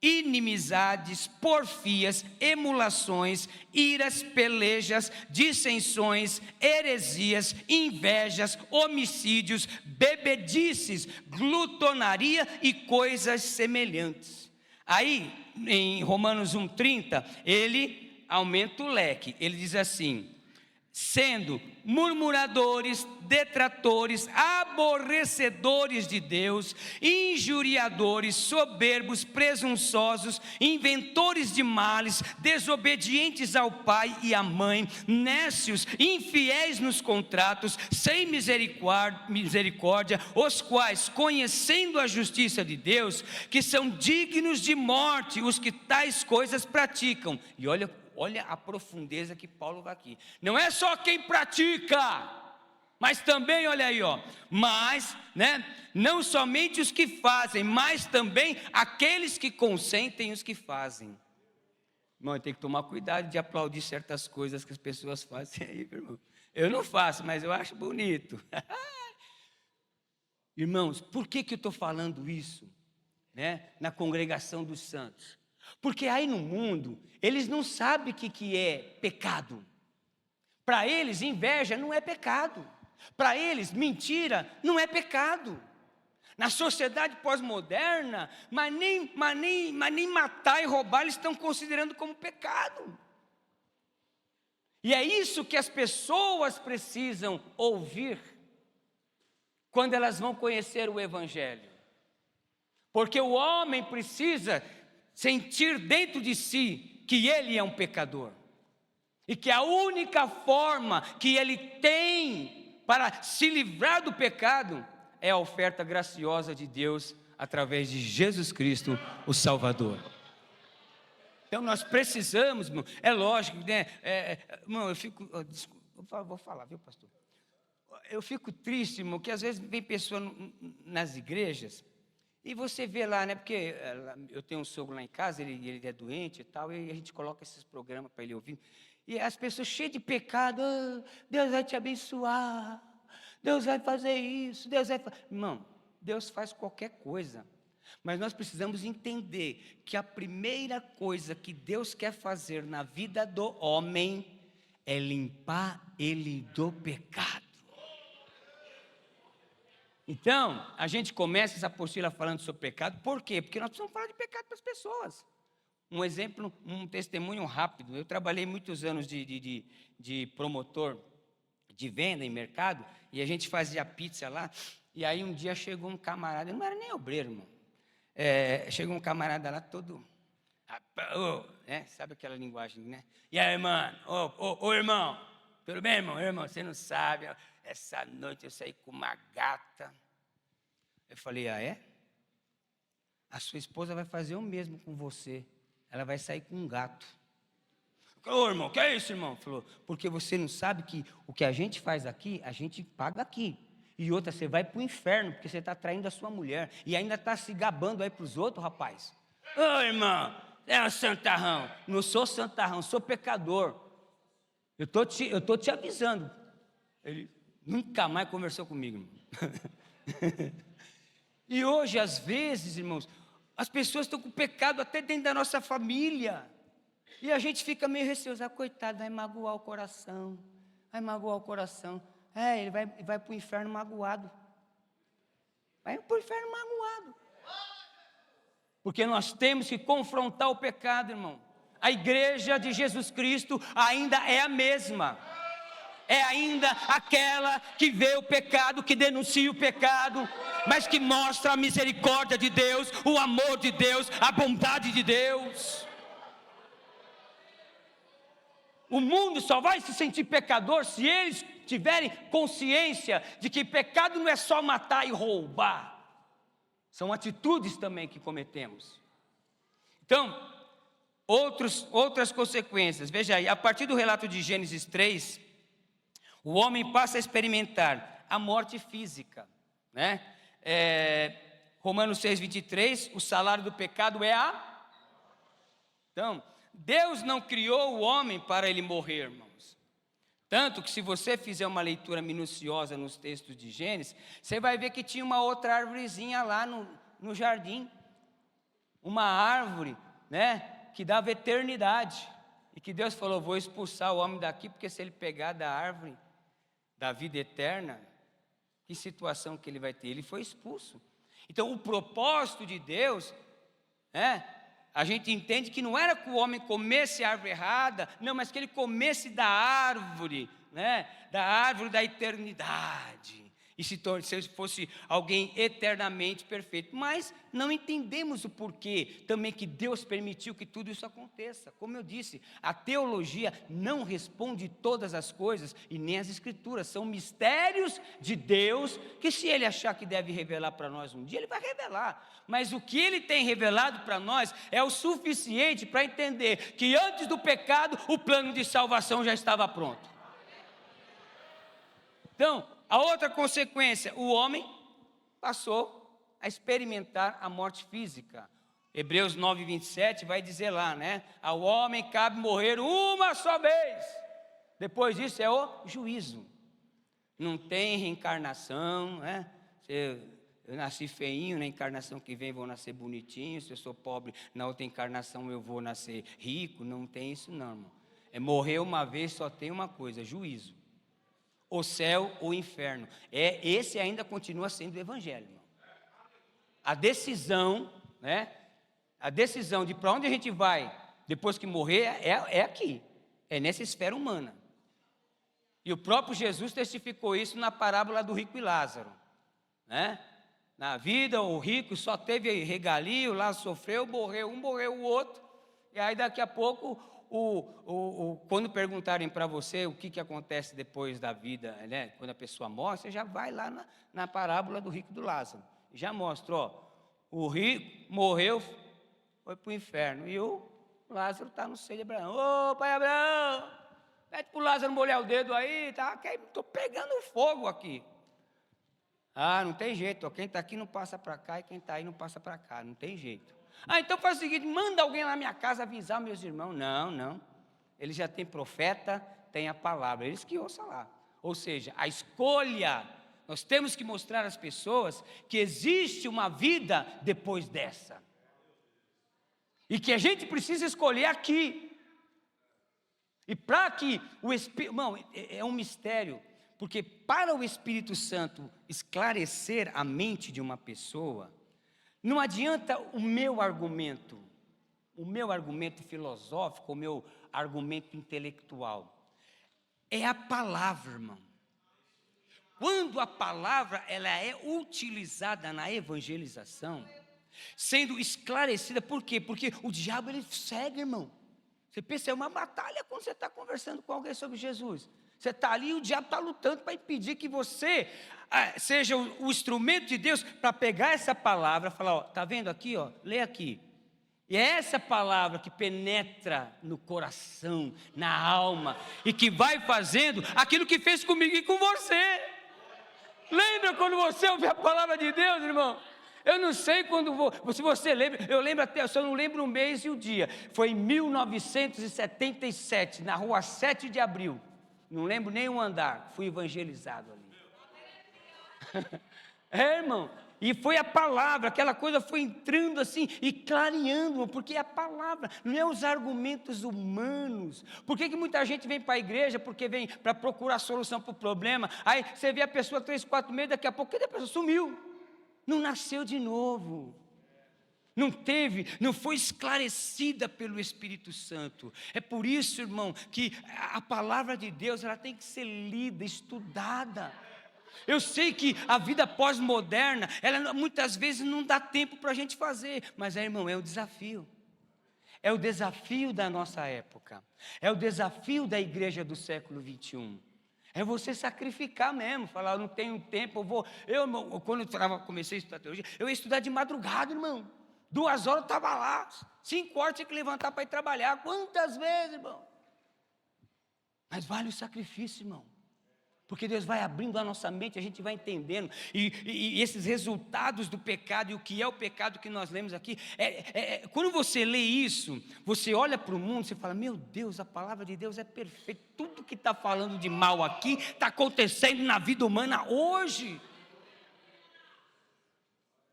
inimizades, porfias, emulações, iras, pelejas, dissensões, heresias, invejas, homicídios, bebedices, glutonaria e coisas semelhantes. Aí, em Romanos 1,30, ele aumenta o leque, ele diz assim: sendo murmuradores, detratores, aborrecedores de Deus, injuriadores, soberbos, presunçosos, inventores de males, desobedientes ao pai e à mãe, nécios, infiéis nos contratos, sem misericórdia, os quais, conhecendo a justiça de Deus, que são dignos de morte os que tais coisas praticam. E olha a profundeza que Paulo vai aqui. Não é só quem pratica, Mas também, olha aí, ó, mas, né, não somente os que fazem, mas também aqueles que consentem os que fazem. Irmão, tem que tomar cuidado de aplaudir certas coisas que as pessoas fazem aí, irmão. Eu não faço, mas eu acho bonito. Irmãos, por que eu estou falando isso, né, na congregação dos santos? Porque aí no mundo, eles não sabem o que é pecado. Para eles, inveja não é pecado. Para eles, mentira não é pecado. Na sociedade pós-moderna, mas nem matar e roubar eles estão considerando como pecado. E é isso que as pessoas precisam ouvir quando elas vão conhecer o Evangelho. Porque o homem precisa sentir dentro de si que ele é um pecador. E que a única forma que ele tem para se livrar do pecado é a oferta graciosa de Deus através de Jesus Cristo, o Salvador. Então nós precisamos, irmão, é lógico, né? Irmão, eu fico, desculpa, vou falar, viu, pastor? Eu fico triste, irmão, que às vezes vem pessoa nas igrejas e você vê lá, né? Porque eu tenho um sogro lá em casa, ele é doente e tal, e a gente coloca esses programas para ele ouvir. E as pessoas cheias de pecado, Deus vai te abençoar, Deus vai fazer isso, Deus vai fazer... Irmão, Deus faz qualquer coisa, mas nós precisamos entender que a primeira coisa que Deus quer fazer na vida do homem é limpar ele do pecado. Então, a gente começa essa apostila falando sobre pecado, por quê? Porque nós precisamos falar de pecado para as pessoas. Um exemplo, um testemunho rápido. Eu trabalhei muitos anos de promotor de venda em mercado, e a gente fazia pizza lá, e aí um dia chegou um camarada, não era nem obreiro, irmão. Chegou um camarada lá todo, sabe aquela linguagem, né? E aí, mano, irmão, tudo bem, irmão? Irmão, você não sabe, essa noite eu saí com uma gata. Eu falei, é? A sua esposa vai fazer o mesmo com você. Ela vai sair com um gato. Ô, irmão, que é isso, irmão? Falou, porque você não sabe que o que a gente faz aqui, a gente paga aqui. E outra, você vai para o inferno, porque você está traindo a sua mulher. E ainda está se gabando aí para os outros, rapaz. Ô, irmão, é um santarrão. Não sou santarrão, sou pecador. Eu tô te avisando. Ele nunca mais conversou comigo, irmão. E hoje, às vezes, irmãos, as pessoas estão com pecado até dentro da nossa família. E a gente fica meio receoso. Coitado, vai magoar o coração. Vai magoar o coração. Ele vai para o inferno magoado. Vai para o inferno magoado. Porque nós temos que confrontar o pecado, irmão. A igreja de Jesus Cristo ainda é a mesma. É ainda aquela que vê o pecado, que denuncia o pecado, mas que mostra a misericórdia de Deus, o amor de Deus, a bondade de Deus. O mundo só vai se sentir pecador se eles tiverem consciência de que pecado não é só matar e roubar. São atitudes também que cometemos. Então, outras consequências. Veja aí, a partir do relato de Gênesis 3, o homem passa a experimentar a morte física, né? Romanos 6:23, o salário do pecado é a... Então, Deus não criou o homem para ele morrer, irmãos. Tanto que se você fizer uma leitura minuciosa nos textos de Gênesis, você vai ver que tinha uma outra árvorezinha lá no jardim. Uma árvore, né, que dava eternidade. E que Deus falou, vou expulsar o homem daqui, porque se ele pegar da árvore da vida eterna, que situação que ele vai ter? Ele foi expulso. Então o propósito de Deus, a gente entende que não era que o homem comesse a árvore errada, não, mas que ele comesse da árvore, né? Da árvore da eternidade, e se fosse alguém eternamente perfeito. Mas não entendemos o porquê também que Deus permitiu que tudo isso aconteça. Como eu disse, a teologia não responde todas as coisas, e nem as escrituras, são mistérios de Deus, que se Ele achar que deve revelar para nós um dia, Ele vai revelar. Mas o que Ele tem revelado para nós é o suficiente para entender que antes do pecado, o plano de salvação já estava pronto. Então, a outra consequência, o homem passou a experimentar a morte física. Hebreus 9, 27 vai dizer lá, né? Ao homem cabe morrer uma só vez. Depois disso é o juízo. Não tem reencarnação, né? Eu nasci feinho, na encarnação que vem vou nascer bonitinho. Se eu sou pobre, na outra encarnação eu vou nascer rico. Não tem isso não, irmão. É morrer uma vez, só tem uma coisa, juízo. O céu ou o inferno. Esse ainda continua sendo o evangelho, irmão. A decisão, né? A decisão de para onde a gente vai depois que morrer é aqui. É nessa esfera humana. E o próprio Jesus testificou isso na parábola do rico e Lázaro, né? Na vida, o rico só teve regalia, lá sofreu, morreu um, morreu o outro. E aí daqui a pouco, quando perguntarem para você o que acontece depois da vida, né? Quando a pessoa morre, você já vai lá na parábola do rico e do Lázaro. Já mostra, ó, o rico morreu, foi para o inferno. E o Lázaro está no seio de Abraão. Ô, pai Abraão, pede para o Lázaro molhar o dedo aí, tá? Estou pegando fogo aqui. Ah, não tem jeito, ó, quem está aqui não passa para cá e quem está aí não passa para cá, não tem jeito. Ah, então faz o seguinte, manda alguém lá na minha casa avisar meus irmãos. Não, eles já têm profeta, tem a palavra, eles que ouçam lá. Ou seja, a escolha, nós temos que mostrar às pessoas que existe uma vida depois dessa. E que a gente precisa escolher aqui. E para que o Espírito, irmão, é um mistério. Porque para o Espírito Santo esclarecer a mente de uma pessoa, não adianta o meu argumento filosófico, o meu argumento intelectual. É a palavra, irmão. Quando a palavra ela é utilizada na evangelização, sendo esclarecida, por quê? Porque o diabo ele cega, irmão. Você pensa, é uma batalha quando você está conversando com alguém sobre Jesus. Você está ali e o diabo está lutando para impedir que você seja o instrumento de Deus para pegar essa palavra e falar, ó, está vendo aqui, ó, lê aqui. E é essa palavra que penetra no coração, na alma, e que vai fazendo aquilo que fez comigo e com você. Lembra quando você ouviu a palavra de Deus, irmão? Eu não sei se você lembra, eu lembro até, eu só não lembro o mês e o dia. Foi em 1977, na rua 7 de abril. Não lembro nem um andar, fui evangelizado ali. Irmão, e foi a palavra, aquela coisa foi entrando assim e clareando, porque é a palavra, não é os argumentos humanos. Por que muita gente vem para a igreja? Porque vem para procurar solução para o problema. Aí você vê a pessoa 3, 4 meses, daqui a pouco, cadê a pessoa? Sumiu, não nasceu de novo. Não foi esclarecida pelo Espírito Santo. É por isso, irmão, que a palavra de Deus ela tem que ser lida, estudada. Eu sei que a vida pós-moderna, ela muitas vezes não dá tempo para a gente fazer, mas irmão, é o desafio. É o desafio da nossa época. É o desafio da igreja do século 21. É você sacrificar mesmo, falar, eu não tenho tempo, quando eu comecei a estudar teologia, eu ia estudar de madrugada, irmão. 2 horas eu estava lá, 5 horas tinha que levantar para ir trabalhar. Quantas vezes, irmão? Mas vale o sacrifício, irmão. Porque Deus vai abrindo a nossa mente, a gente vai entendendo. E esses resultados do pecado, e o que é o pecado que nós lemos aqui, quando você lê isso, você olha para o mundo, você fala, meu Deus, a palavra de Deus é perfeita. Tudo que está falando de mal aqui, está acontecendo na vida humana hoje.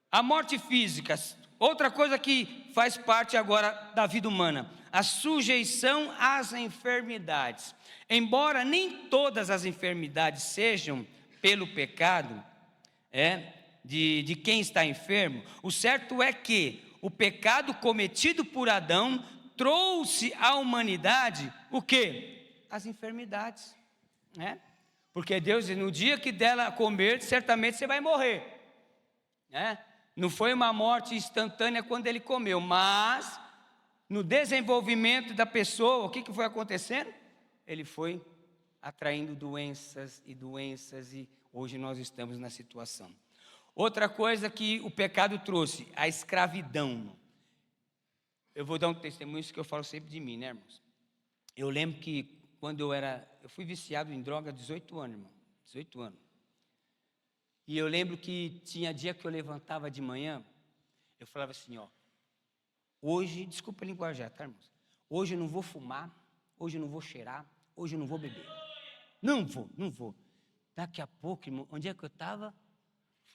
A morte física, outra coisa que faz parte agora da vida humana, a sujeição às enfermidades. Embora nem todas as enfermidades sejam pelo pecado, de quem está enfermo, o certo é que o pecado cometido por Adão trouxe à humanidade o quê? As enfermidades, né? Porque Deus diz, no dia que dela comer, certamente você vai morrer, né? Não foi uma morte instantânea quando ele comeu, mas no desenvolvimento da pessoa, o que foi acontecendo? Ele foi atraindo doenças, e hoje nós estamos na situação. Outra coisa que o pecado trouxe, a escravidão. Eu vou dar um testemunho, isso que eu falo sempre de mim, né, irmãos? Eu lembro que quando eu fui viciado em droga há 18 anos, irmão. 18 anos. E eu lembro que tinha dia que eu levantava de manhã, eu falava assim, ó, hoje, desculpa a linguajar, tá, irmãos? Hoje eu não vou fumar, hoje eu não vou cheirar, hoje eu não vou beber. Não vou. Daqui a pouco, irmão, onde é que eu estava?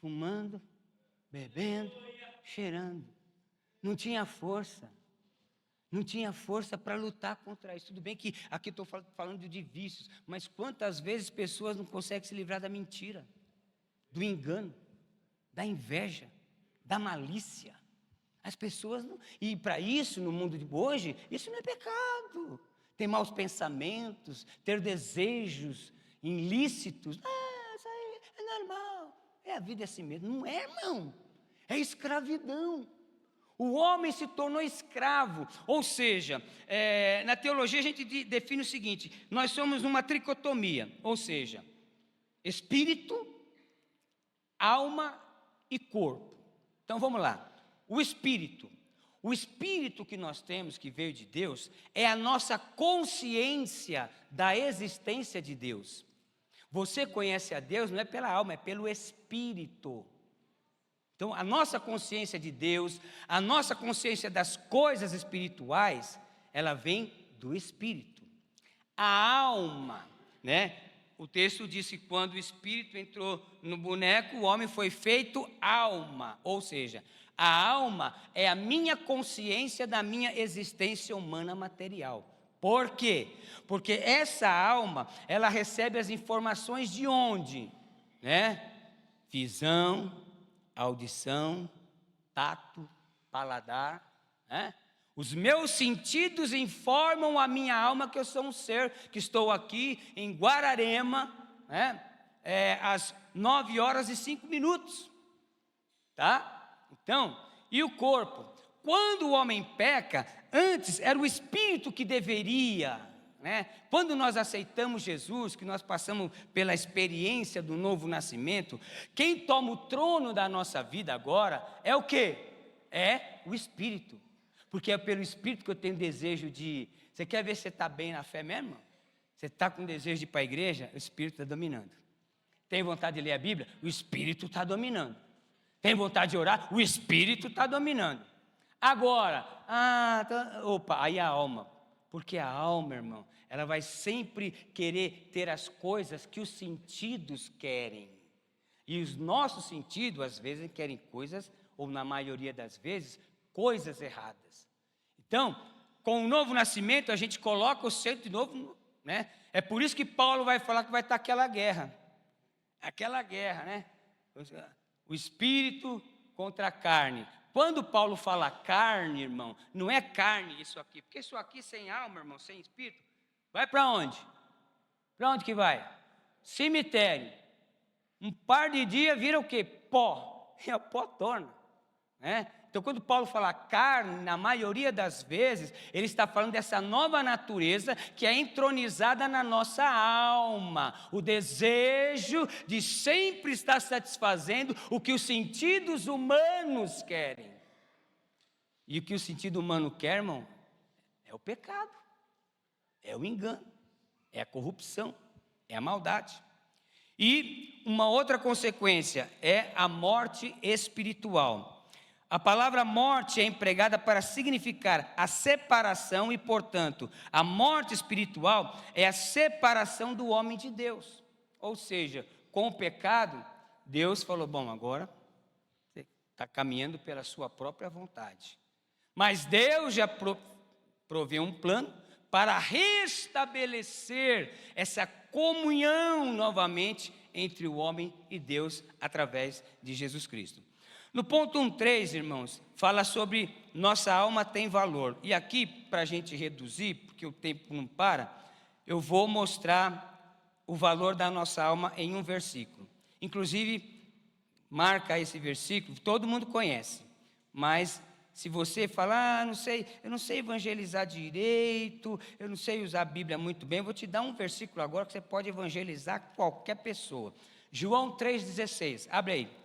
Fumando, bebendo, cheirando. Não tinha força. Não tinha força para lutar contra isso. Tudo bem que aqui estou falando de vícios, mas quantas vezes pessoas não conseguem se livrar da mentira, do engano, da inveja, da malícia. As pessoas não... E para isso, no mundo de hoje, isso não é pecado. Ter maus pensamentos, ter desejos ilícitos, isso aí é normal. A vida é assim mesmo. Não é, irmão. É escravidão. O homem se tornou escravo, ou seja, na teologia a gente define o seguinte: nós somos uma tricotomia, ou seja, espírito, alma e corpo. Então vamos lá, o espírito que nós temos, que veio de Deus, é a nossa consciência da existência de Deus. Você conhece a Deus não é pela alma, é pelo espírito. Então, a nossa consciência de Deus, a nossa consciência das coisas espirituais, ela vem do Espírito. A alma, né? O texto diz que quando o Espírito entrou no boneco, o homem foi feito alma. Ou seja, a alma é a minha consciência da minha existência humana material. Por quê? Porque essa alma, ela recebe as informações de onde? Né? Visão, audição, tato, paladar, né? Os meus sentidos informam a minha alma que eu sou um ser, que estou aqui em Guararema, né? Às 9h05, tá? Então, e o corpo? Quando o homem peca, antes era o espírito que deveria, né? Quando nós aceitamos Jesus, que nós passamos pela experiência do novo nascimento, quem toma o trono da nossa vida agora é o quê? É o Espírito, porque é pelo Espírito que eu tenho desejo de... Você quer ver se você está bem na fé mesmo? Você está com desejo de ir para a igreja? O Espírito está dominando. Tem vontade de ler a Bíblia? O Espírito está dominando. Tem vontade de orar? O Espírito está dominando. Agora, aí a alma, porque a alma, irmão, ela vai sempre querer ter as coisas que os sentidos querem. E os nossos sentidos, às vezes, querem coisas, ou na maioria das vezes, coisas erradas. Então, com o novo nascimento, a gente coloca o centro de novo, né? É por isso que Paulo vai falar que vai estar aquela guerra, né? O espírito contra a carne. Quando Paulo fala carne, irmão, não é carne isso aqui, porque isso aqui sem alma, irmão, sem espírito, vai para onde? Para onde que vai? Cemitério. Um par de dias vira o quê? Pó. E o pó torna, né? Então, quando Paulo fala carne, na maioria das vezes, ele está falando dessa nova natureza que é entronizada na nossa alma. O desejo de sempre estar satisfazendo o que os sentidos humanos querem. E o que o sentido humano quer, irmão, é o pecado, é o engano, é a corrupção, é a maldade. E uma outra consequência é a morte espiritual. A palavra morte é empregada para significar a separação e, portanto, a morte espiritual é a separação do homem de Deus. Ou seja, com o pecado, Deus falou, bom, agora você está caminhando pela sua própria vontade. Mas Deus já proveu um plano para restabelecer essa comunhão novamente entre o homem e Deus através de Jesus Cristo. No ponto 1.3, irmãos, fala sobre nossa alma tem valor. E aqui, para a gente reduzir, porque o tempo não para, eu vou mostrar o valor da nossa alma em um versículo. Inclusive, marca esse versículo, todo mundo conhece. Mas, se você falar, eu não sei evangelizar direito, eu não sei usar a Bíblia muito bem, eu vou te dar um versículo agora que você pode evangelizar qualquer pessoa. João 3,16, abre aí.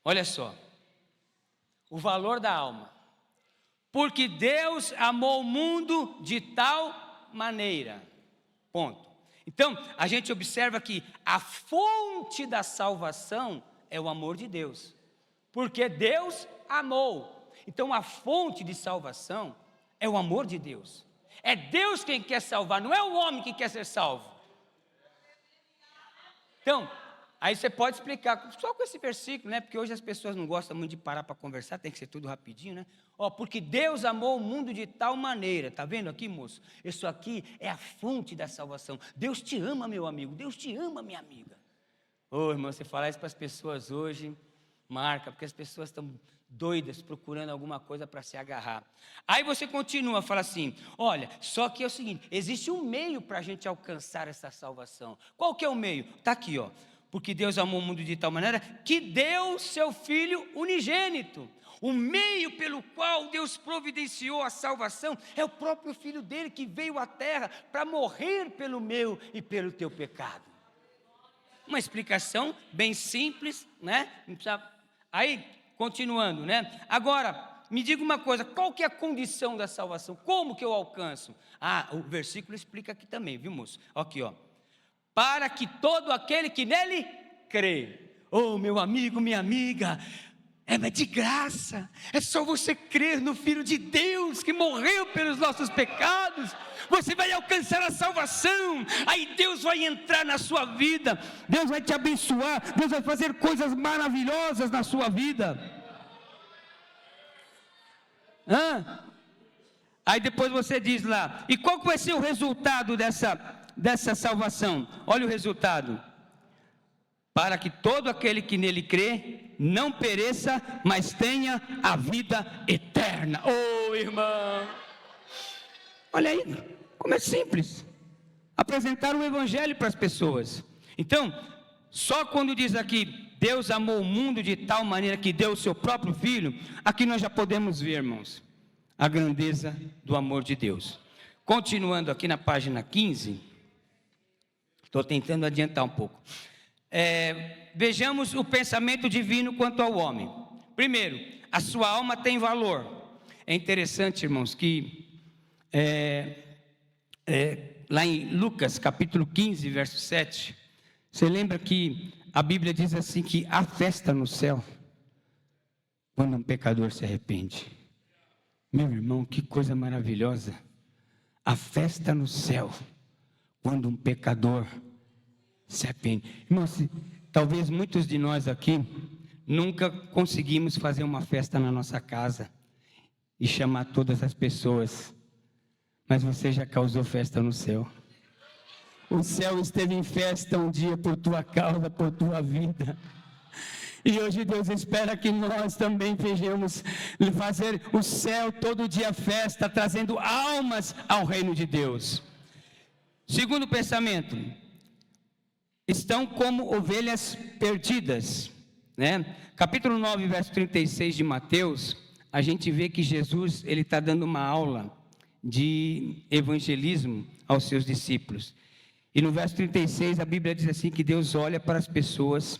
Olha só, o valor da alma. Porque Deus amou o mundo de tal maneira, ponto. Então, a gente observa que a fonte da salvação é o amor de Deus, porque Deus amou. Então, a fonte de salvação é o amor de Deus. É Deus quem quer salvar, não é o homem que quer ser salvo. Então, aí você pode explicar, só com esse versículo, né? Porque hoje as pessoas não gostam muito de parar para conversar, tem que ser tudo rapidinho, né? Porque Deus amou o mundo de tal maneira, tá vendo aqui, moço? Isso aqui é a fonte da salvação. Deus te ama, meu amigo, Deus te ama, minha amiga. Irmão, você falar isso para as pessoas hoje, marca, porque as pessoas estão doidas procurando alguma coisa para se agarrar. Aí você continua, fala assim, olha, só que é o seguinte, existe um meio para a gente alcançar essa salvação. Qual que é o meio? Está aqui, porque Deus amou o mundo de tal maneira que deu seu Filho unigênito. O meio pelo qual Deus providenciou a salvação é o próprio Filho dele que veio à terra para morrer pelo meu e pelo teu pecado. Uma explicação bem simples, né? Não precisa... Aí, continuando, né? Agora, me diga uma coisa, qual que é a condição da salvação? Como que eu alcanço? O versículo explica aqui também, viu, moço? Aqui, para que todo aquele que nele crê. Meu amigo, minha amiga, é de graça, é só você crer no Filho de Deus que morreu pelos nossos pecados, você vai alcançar a salvação, aí Deus vai entrar na sua vida, Deus vai te abençoar, Deus vai fazer coisas maravilhosas na sua vida. Aí depois você diz lá, e qual vai ser o resultado dessa salvação? Olha o resultado. Para que todo aquele que nele crê não pereça, mas tenha a vida eterna. Irmão, olha aí, como é simples apresentar o evangelho para as pessoas. Então, só quando diz aqui, Deus amou o mundo de tal maneira que deu o seu próprio Filho, aqui nós já podemos ver, irmãos, a grandeza do amor de Deus. Continuando aqui na página 15, estou tentando adiantar um pouco. Vejamos o pensamento divino quanto ao homem. Primeiro, a sua alma tem valor. É interessante, irmãos, que lá em Lucas capítulo 15, verso 7, você lembra que a Bíblia diz assim que há festa no céu quando um pecador se arrepende. Meu irmão, que coisa maravilhosa. A festa no céu quando um pecador se arrepende. Irmãos, talvez muitos de nós aqui nunca conseguimos fazer uma festa na nossa casa e chamar todas as pessoas, mas você já causou festa no céu. O céu esteve em festa um dia por tua causa, por tua vida. E hoje Deus espera que nós também vejamos fazer o céu todo dia festa, trazendo almas ao reino de Deus. Segundo pensamento, estão como ovelhas perdidas, né? Capítulo 9, verso 36 de Mateus, a gente vê que Jesus, ele está dando uma aula de evangelismo aos seus discípulos. E no verso 36, a Bíblia diz assim, que Deus olha para as pessoas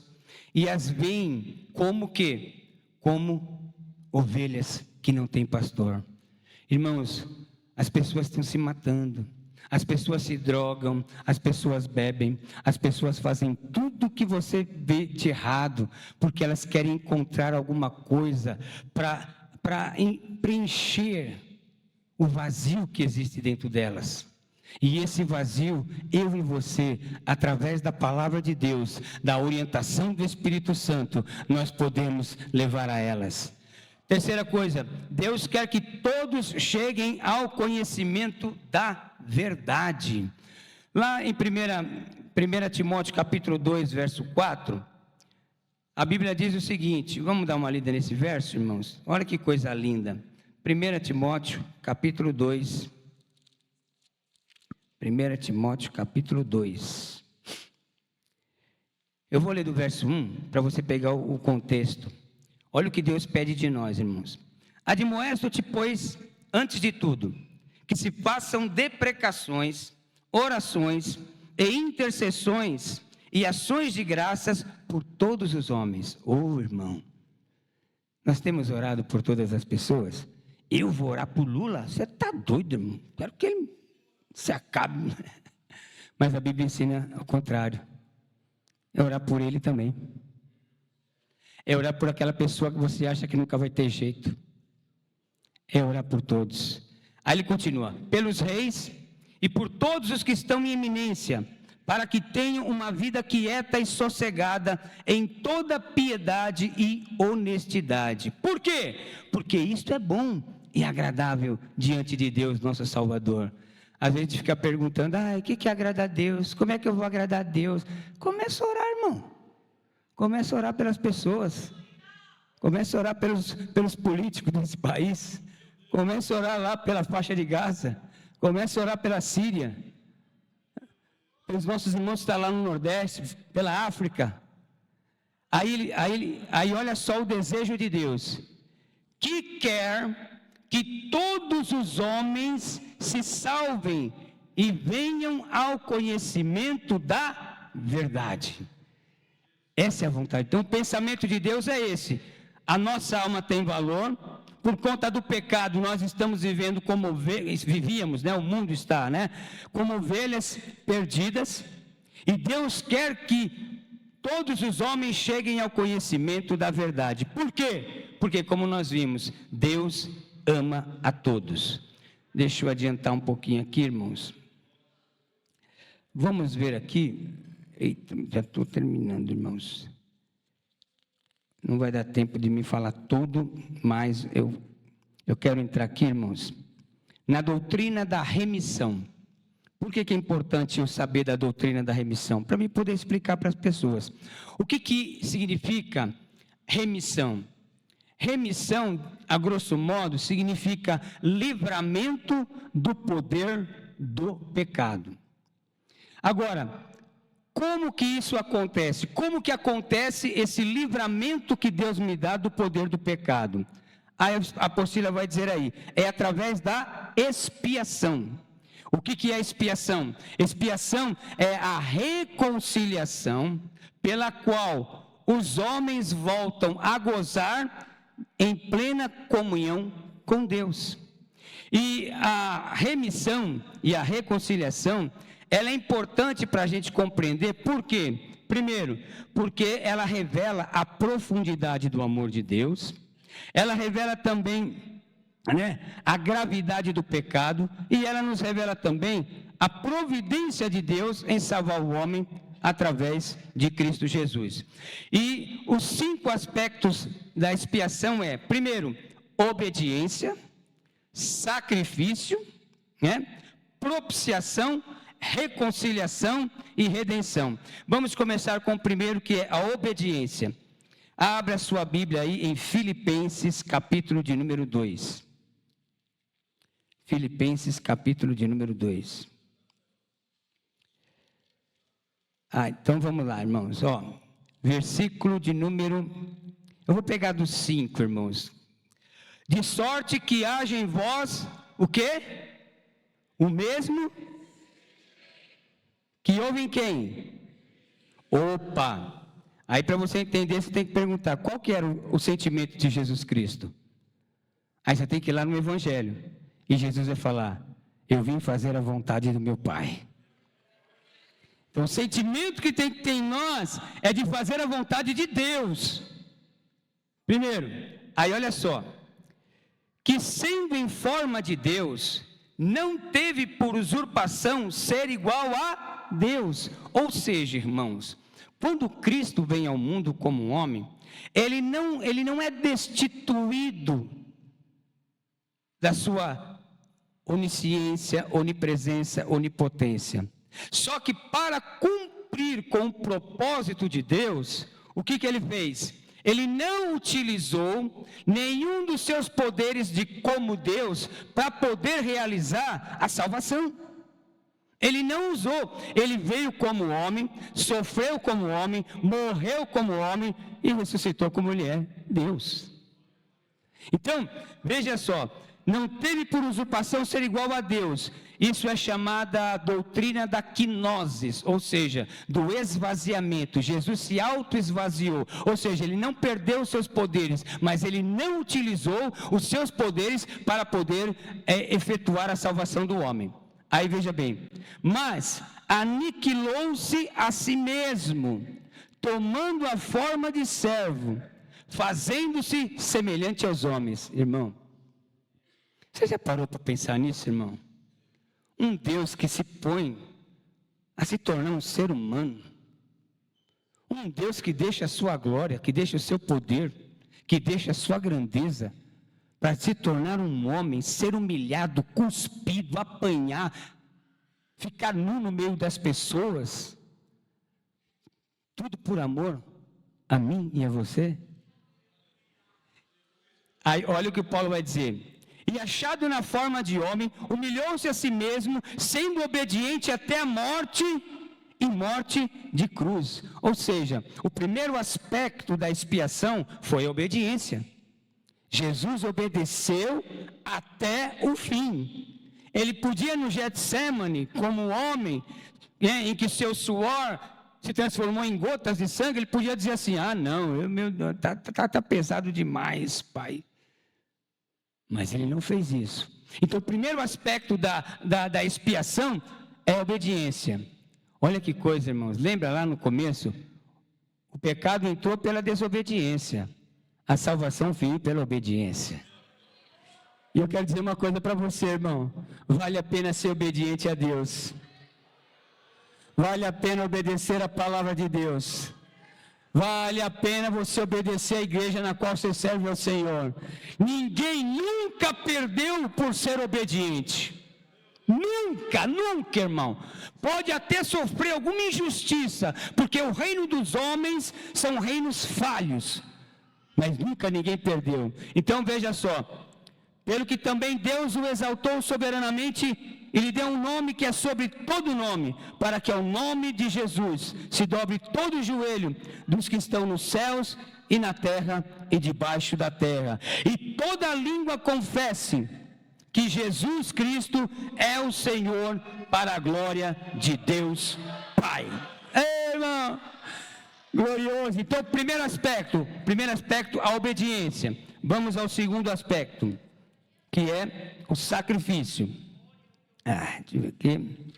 e as vê como ovelhas que não têm pastor. Irmãos, as pessoas estão se matando. As pessoas se drogam, as pessoas bebem, as pessoas fazem tudo que você vê de errado, porque elas querem encontrar alguma coisa para preencher o vazio que existe dentro delas. E esse vazio, eu e você, através da palavra de Deus, da orientação do Espírito Santo, nós podemos levar a elas. Terceira coisa, Deus quer que todos cheguem ao conhecimento da verdade. Lá em 1 Timóteo capítulo 2, verso 4, a Bíblia diz o seguinte, vamos dar uma lida nesse verso, irmãos? Olha que coisa linda. 1 Timóteo capítulo 2. 1 Timóteo capítulo 2. Eu vou ler do verso 1, para você pegar o contexto. Olha o que Deus pede de nós, irmãos. Admoesto-te, pois, antes de tudo, que se façam deprecações, orações e intercessões e ações de graças por todos os homens. Irmão, nós temos orado por todas as pessoas. Eu vou orar por Lula? Você está doido, irmão? Quero que ele se acabe. Mas a Bíblia ensina ao contrário. É orar por ele também. É orar por aquela pessoa que você acha que nunca vai ter jeito. É orar por todos. Aí ele continua: pelos reis e por todos os que estão em eminência, para que tenham uma vida quieta e sossegada em toda piedade e honestidade. Por quê? Porque isto é bom e agradável diante de Deus, nosso Salvador. Às vezes a gente fica perguntando: o que agrada a Deus? Como é que eu vou agradar a Deus? Começa a orar, irmão. Começa a orar pelas pessoas. Começa a orar pelos políticos desse país. Começa a orar lá pela faixa de Gaza. Começa a orar pela Síria. Pelos nossos irmãos que estão lá no Nordeste, pela África. Aí olha só o desejo de Deus, que quer que todos os homens se salvem e venham ao conhecimento da verdade. Essa é a vontade. Então o pensamento de Deus é esse: a nossa alma tem valor. Por conta do pecado, nós estamos vivendo como vivíamos, o mundo está, como ovelhas perdidas, e Deus quer que todos os homens cheguem ao conhecimento da verdade. Por quê? Porque, como nós vimos, Deus ama a todos. Deixa eu adiantar um pouquinho aqui, irmãos. Vamos ver aqui. Eita, já estou terminando, irmãos. Não vai dar tempo de me falar tudo, mas eu quero entrar aqui, irmãos, na doutrina da remissão. Por que é importante eu saber da doutrina da remissão? Para mim poder explicar para as pessoas. O que significa remissão? Remissão, a grosso modo, significa livramento do poder do pecado. Agora, como que isso acontece? Como que acontece esse livramento que Deus me dá do poder do pecado? Aí a apostila vai dizer aí, é através da expiação. O que é expiação? Expiação é a reconciliação pela qual os homens voltam a gozar em plena comunhão com Deus. E a remissão e a reconciliação, ela é importante para a gente compreender. Por quê? Primeiro, porque ela revela a profundidade do amor de Deus. Ela revela também, a gravidade do pecado. E ela nos revela também a providência de Deus em salvar o homem através de Cristo Jesus. E os 5 aspectos da expiação é: primeiro, obediência, sacrifício, propiciação, reconciliação e redenção. Vamos começar com o primeiro, que é a obediência. Abra a sua Bíblia aí em Filipenses, capítulo de número 2. Filipenses, capítulo de número 2. Então vamos lá, irmãos. Versículo de número... Eu vou pegar dos 5, irmãos. De sorte que haja em vós, o quê? O mesmo... que houve em quem? Opa! Aí para você entender, você tem que perguntar, qual que era o sentimento de Jesus Cristo? Aí você tem que ir lá no Evangelho, e Jesus vai falar: eu vim fazer a vontade do meu Pai. Então o sentimento que tem que ter em nós é de fazer a vontade de Deus. Primeiro, aí olha só, que sendo em forma de Deus, não teve por usurpação ser igual a Deus. Ou seja, irmãos, quando Cristo vem ao mundo como um homem, ele não é destituído da sua onisciência, onipresença, onipotência. Só que para cumprir com o propósito de Deus, o que ele fez? Ele não utilizou nenhum dos seus poderes como Deus para poder realizar a salvação. Ele não usou. Ele veio como homem, sofreu como homem, morreu como homem e ressuscitou como ele é, Deus. Então, veja só, não teve por usurpação ser igual a Deus. Isso é chamada doutrina da quinosis, ou seja, do esvaziamento. Jesus se auto-esvaziou, ou seja, ele não perdeu os seus poderes, mas ele não utilizou os seus poderes para poder efetuar a salvação do homem. Aí veja bem, mas aniquilou-se a si mesmo, tomando a forma de servo, fazendo-se semelhante aos homens. Irmão, você já parou para pensar nisso, irmão? Um Deus que se põe a se tornar um ser humano, um Deus que deixa a sua glória, que deixa o seu poder, que deixa a sua grandeza, para se tornar um homem, ser humilhado, cuspido, apanhar, ficar nu no meio das pessoas, tudo por amor a mim e a você. Aí olha o que Paulo vai dizer: e achado na forma de homem, humilhou-se a si mesmo, sendo obediente até a morte, e morte de cruz. Ou seja, o primeiro aspecto da expiação foi a obediência. Jesus obedeceu até o fim. Ele podia no Getsemane, como homem, em que seu suor se transformou em gotas de sangue, ele podia dizer assim: ah não, tá pesado demais, Pai. Mas ele não fez isso. Então o primeiro aspecto da expiação é a obediência. Olha que coisa, irmãos, lembra lá no começo? O pecado entrou pela desobediência, a salvação veio pela obediência. E eu quero dizer uma coisa para você, irmão: vale a pena ser obediente a Deus, vale a pena obedecer a palavra de Deus, vale a pena você obedecer à igreja na qual você serve ao Senhor. Ninguém nunca perdeu por ser obediente. Nunca, nunca, irmão. Pode até sofrer alguma injustiça, porque o reino dos homens são reinos falhos, mas nunca ninguém perdeu. Então veja só: pelo que também Deus o exaltou soberanamente e lhe deu um nome que é sobre todo nome, para que ao nome de Jesus se dobre todo o joelho dos que estão nos céus e na terra e debaixo da terra, e toda língua confesse que Jesus Cristo é o Senhor, para a glória de Deus Pai. Ei, irmão, glorioso. Então, primeiro aspecto, a obediência. Vamos ao segundo aspecto, que é o sacrifício. Deixa eu ver aqui.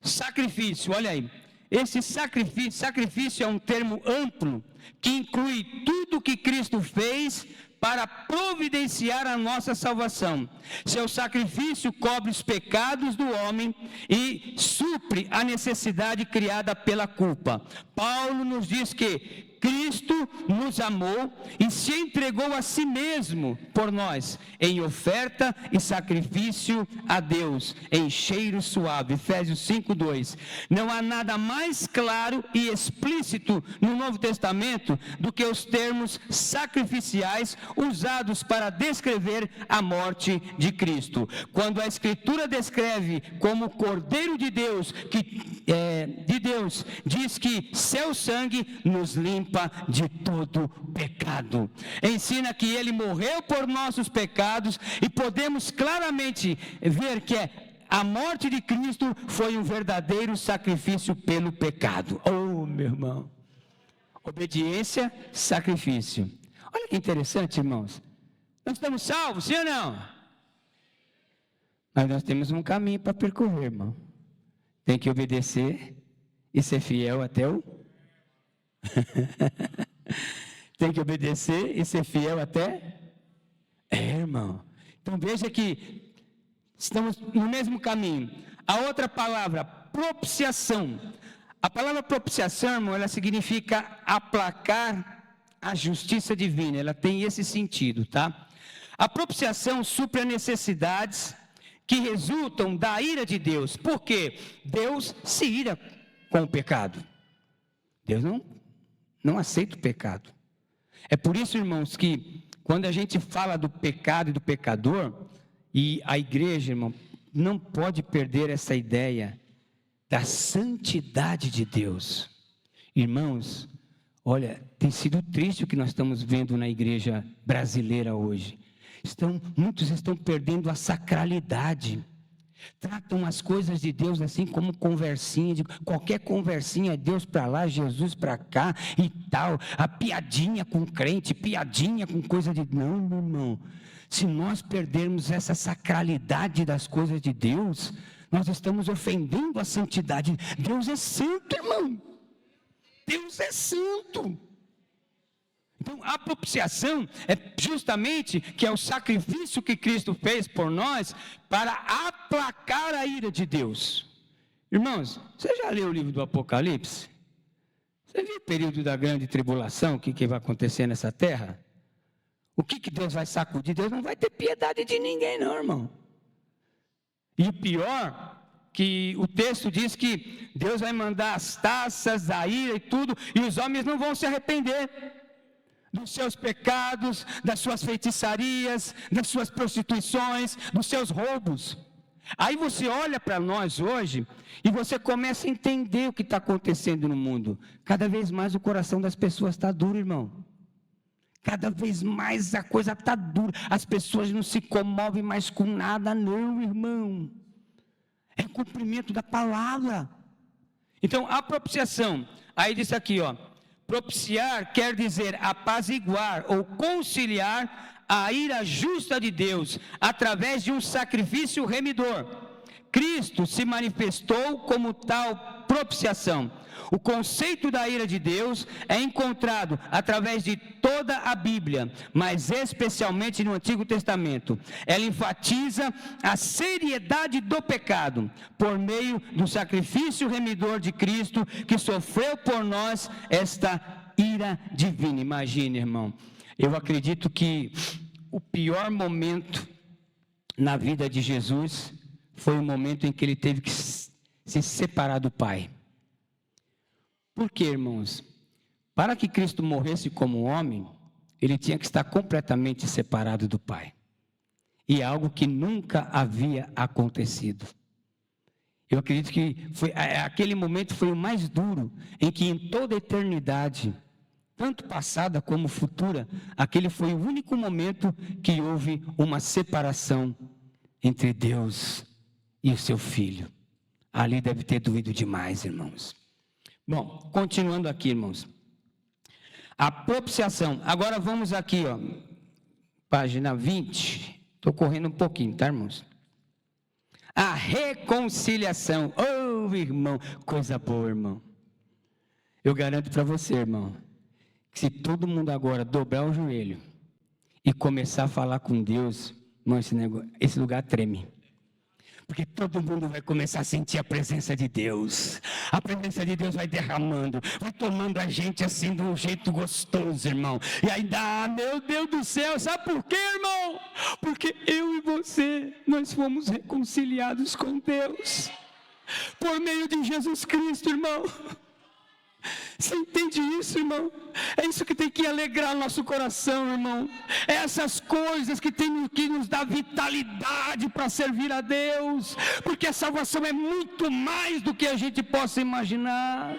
Sacrifício, olha aí. Esse sacrifício é um termo amplo, que inclui tudo o que Cristo fez para providenciar a nossa salvação. Seu sacrifício cobre os pecados do homem e supre a necessidade criada pela culpa. Paulo nos diz que Cristo nos amou e se entregou a si mesmo por nós, em oferta e sacrifício a Deus, em cheiro suave. Efésios 5:2. Não há nada mais claro e explícito no Novo Testamento do que os termos sacrificiais usados para descrever a morte de Cristo. Quando a Escritura descreve como o Cordeiro de Deus, diz que seu sangue nos limpa de todo pecado. Ensina que ele morreu por nossos pecados, e podemos claramente ver que a morte de Cristo foi um verdadeiro sacrifício pelo pecado. Oh, meu irmão, obediência, sacrifício. Olha que interessante, irmãos. Nós estamos salvos, sim ou não? Mas nós temos um caminho para percorrer, irmão. Tem que obedecer e ser fiel até o... Tem que obedecer e ser fiel até... irmão. Então veja que estamos no mesmo caminho. A outra palavra, propiciação. A palavra propiciação, irmão, ela significa aplacar a justiça divina. Ela tem esse sentido, tá? A propiciação supre as necessidades que resultam da ira de Deus. Por quê? Deus se ira com o pecado. Deus não aceita o pecado. É por isso, irmãos, que quando a gente fala do pecado e do pecador, e a igreja, irmão, não pode perder essa ideia da santidade de Deus. Irmãos, olha, tem sido triste o que nós estamos vendo na igreja brasileira hoje. Muitos estão perdendo a sacralidade. Tratam as coisas de Deus assim como conversinha, qualquer conversinha, Deus para lá, Jesus para cá e tal, a piadinha com crente, piadinha com coisa de... Não, meu irmão, se nós perdermos essa sacralidade das coisas de Deus, nós estamos ofendendo a santidade. Deus é santo, irmão. Deus é santo. Então, a propiciação é justamente que é o sacrifício que Cristo fez por nós para aplacar a ira de Deus. Irmãos, você já leu o livro do Apocalipse? Você viu o período da grande tribulação, o que vai acontecer nessa terra? O que Deus vai sacudir? Deus não vai ter piedade de ninguém não, irmão. E o pior, que o texto diz que Deus vai mandar as taças, a ira e tudo, e os homens não vão se arrepender dos seus pecados, das suas feitiçarias, das suas prostituições, dos seus roubos. Aí você olha para nós hoje e você começa a entender o que está acontecendo no mundo. Cada vez mais o coração das pessoas está duro, irmão. Cada vez mais a coisa está dura. As pessoas não se comovem mais com nada, não, irmão. É o cumprimento da palavra. Então, a propiciação, aí diz aqui, ó, propiciar quer dizer apaziguar ou conciliar a ira justa de Deus através de um sacrifício remidor. Cristo se manifestou como tal propiciação. O conceito da ira de Deus é encontrado através de toda a Bíblia, mas especialmente no Antigo Testamento. Ela enfatiza a seriedade do pecado por meio do sacrifício remidor de Cristo, que sofreu por nós esta ira divina. Imagine, irmão, eu acredito que o pior momento na vida de Jesus foi o momento em que ele teve que se separar do Pai. Por quê, irmãos? Para que Cristo morresse como homem, ele tinha que estar completamente separado do Pai. E é algo que nunca havia acontecido. Eu acredito que aquele momento foi o mais duro, em que em toda a eternidade, tanto passada como futura, aquele foi o único momento que houve uma separação entre Deus e o seu Filho. Ali deve ter doído demais, irmãos. Bom, continuando aqui, irmãos. A propiciação. Agora vamos aqui, ó. Página 20. Estou correndo um pouquinho, tá, irmãos? A reconciliação. Oh, irmão, coisa boa, irmão. Eu garanto para você, irmão, que se todo mundo agora dobrar o joelho e começar a falar com Deus, irmão, esse lugar treme. Porque todo mundo vai começar a sentir a presença de Deus. A presença de Deus vai derramando, vai tomando a gente assim de um jeito gostoso, irmão. E aí dá, meu Deus do céu, sabe por quê, irmão? Porque eu e você, nós fomos reconciliados com Deus. Por meio de Jesus Cristo, irmão. Você entende isso, irmão? É isso que tem que alegrar nosso coração, irmão. É essas coisas que tem que nos dar vitalidade para servir a Deus, porque a salvação é muito mais do que a gente possa imaginar.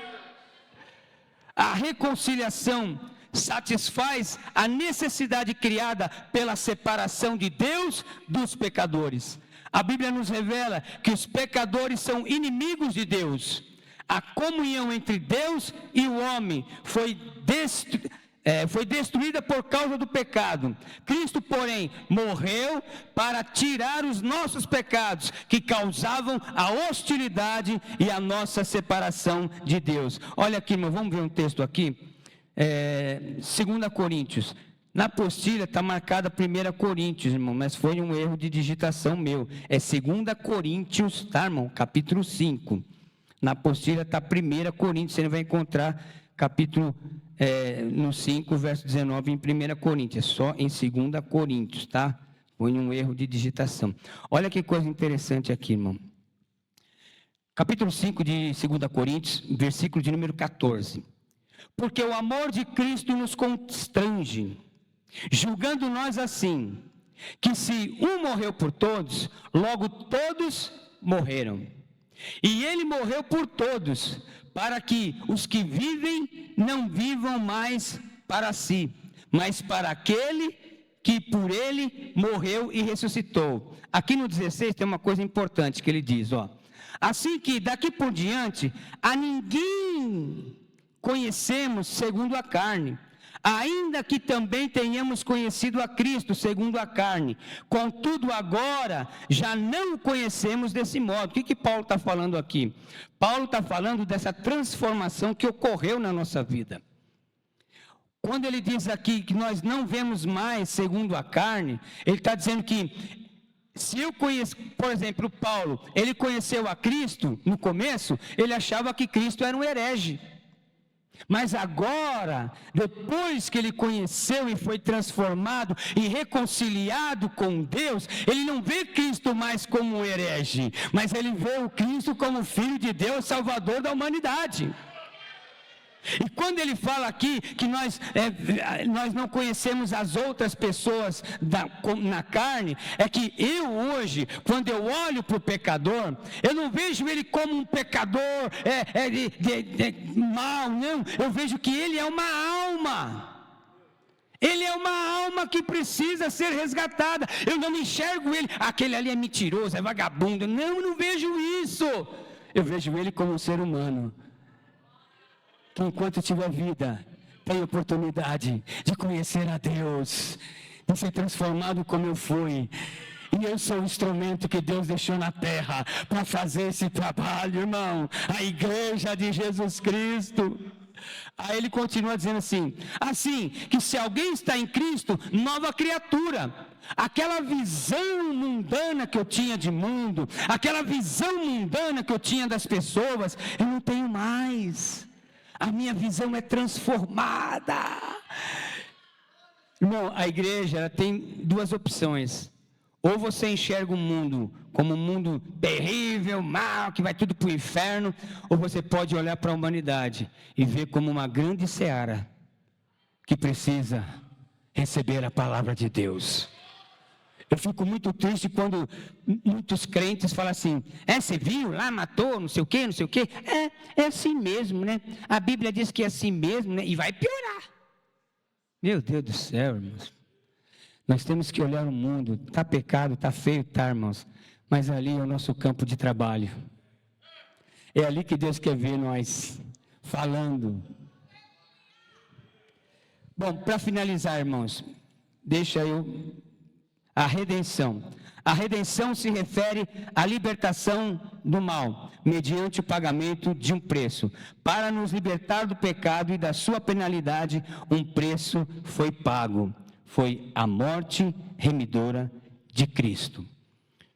A reconciliação satisfaz a necessidade criada pela separação de Deus dos pecadores. A Bíblia nos revela que os pecadores são inimigos de Deus. A comunhão entre Deus e o homem foi destruída por causa do pecado. Cristo, porém, morreu para tirar os nossos pecados, que causavam a hostilidade e a nossa separação de Deus. Olha aqui, irmão, vamos ver um texto aqui. 2 Coríntios. Na apostila está marcada 1 Coríntios, irmão, mas foi um erro de digitação meu. É 2 Coríntios, tá, irmão? Capítulo 5. Na apostila está 1 Coríntios, você vai encontrar capítulo no 5, verso 19 em 1 Coríntios, é só em 2 Coríntios, tá? Foi um erro de digitação. Olha que coisa interessante aqui, irmão. Capítulo 5 de 2 Coríntios, versículo de número 14. Porque o amor de Cristo nos constrange, julgando nós assim, que se um morreu por todos, logo todos morreram. E ele morreu por todos, para que os que vivem não vivam mais para si, mas para aquele que por ele morreu e ressuscitou. Aqui no 16 tem uma coisa importante que ele diz, ó. Assim que daqui por diante, a ninguém conhecemos segundo a carne. ainda que também tenhamos conhecido a Cristo segundo a carne, contudo agora já não o conhecemos desse modo. O que Paulo está falando aqui? Paulo está falando dessa transformação que ocorreu na nossa vida. Quando ele diz aqui que nós não vemos mais segundo a carne, ele está dizendo que, se eu conheço, por exemplo, Paulo, ele conheceu a Cristo no começo, ele achava que Cristo era um herege. Mas agora, depois que ele conheceu e foi transformado e reconciliado com Deus, ele não vê Cristo mais como um herege, mas ele vê o Cristo como Filho de Deus, Salvador da humanidade. E quando ele fala aqui que nós não conhecemos as outras pessoas na carne, é que eu hoje, quando eu olho para o pecador, eu não vejo ele como um pecador mau, não. Eu vejo que ele é uma alma. Ele é uma alma que precisa ser resgatada. Eu não enxergo ele, aquele ali é mentiroso, é vagabundo. Não, eu não vejo isso. Eu vejo ele como um ser humano, que enquanto tiver vida, tem oportunidade de conhecer a Deus, de ser transformado como eu fui. E eu sou o instrumento que Deus deixou na terra para fazer esse trabalho, irmão. A igreja de Jesus Cristo. Aí ele continua dizendo assim que se alguém está em Cristo, nova criatura. Aquela visão mundana que eu tinha de mundo, aquela visão mundana que eu tinha das pessoas, eu não tenho mais. A minha visão é transformada. Irmão, a igreja ela tem duas opções. Ou você enxerga o mundo como um mundo terrível, mau, que vai tudo para o inferno, ou você pode olhar para a humanidade e ver como uma grande seara que precisa receber a palavra de Deus. Eu fico muito triste quando muitos crentes falam assim, você viu lá, matou, não sei o quê. É assim mesmo, né? A Bíblia diz que é assim mesmo, né? E vai piorar. Meu Deus do céu, irmãos. Nós temos que olhar o mundo, está pecado, está feio, tá, irmãos. Mas ali é o nosso campo de trabalho. É ali que Deus quer ver nós falando. Bom, para finalizar, irmãos, deixa eu... A redenção se refere à libertação do mal, mediante o pagamento de um preço. Para nos libertar do pecado e da sua penalidade, um preço foi pago. Foi a morte remidora de Cristo.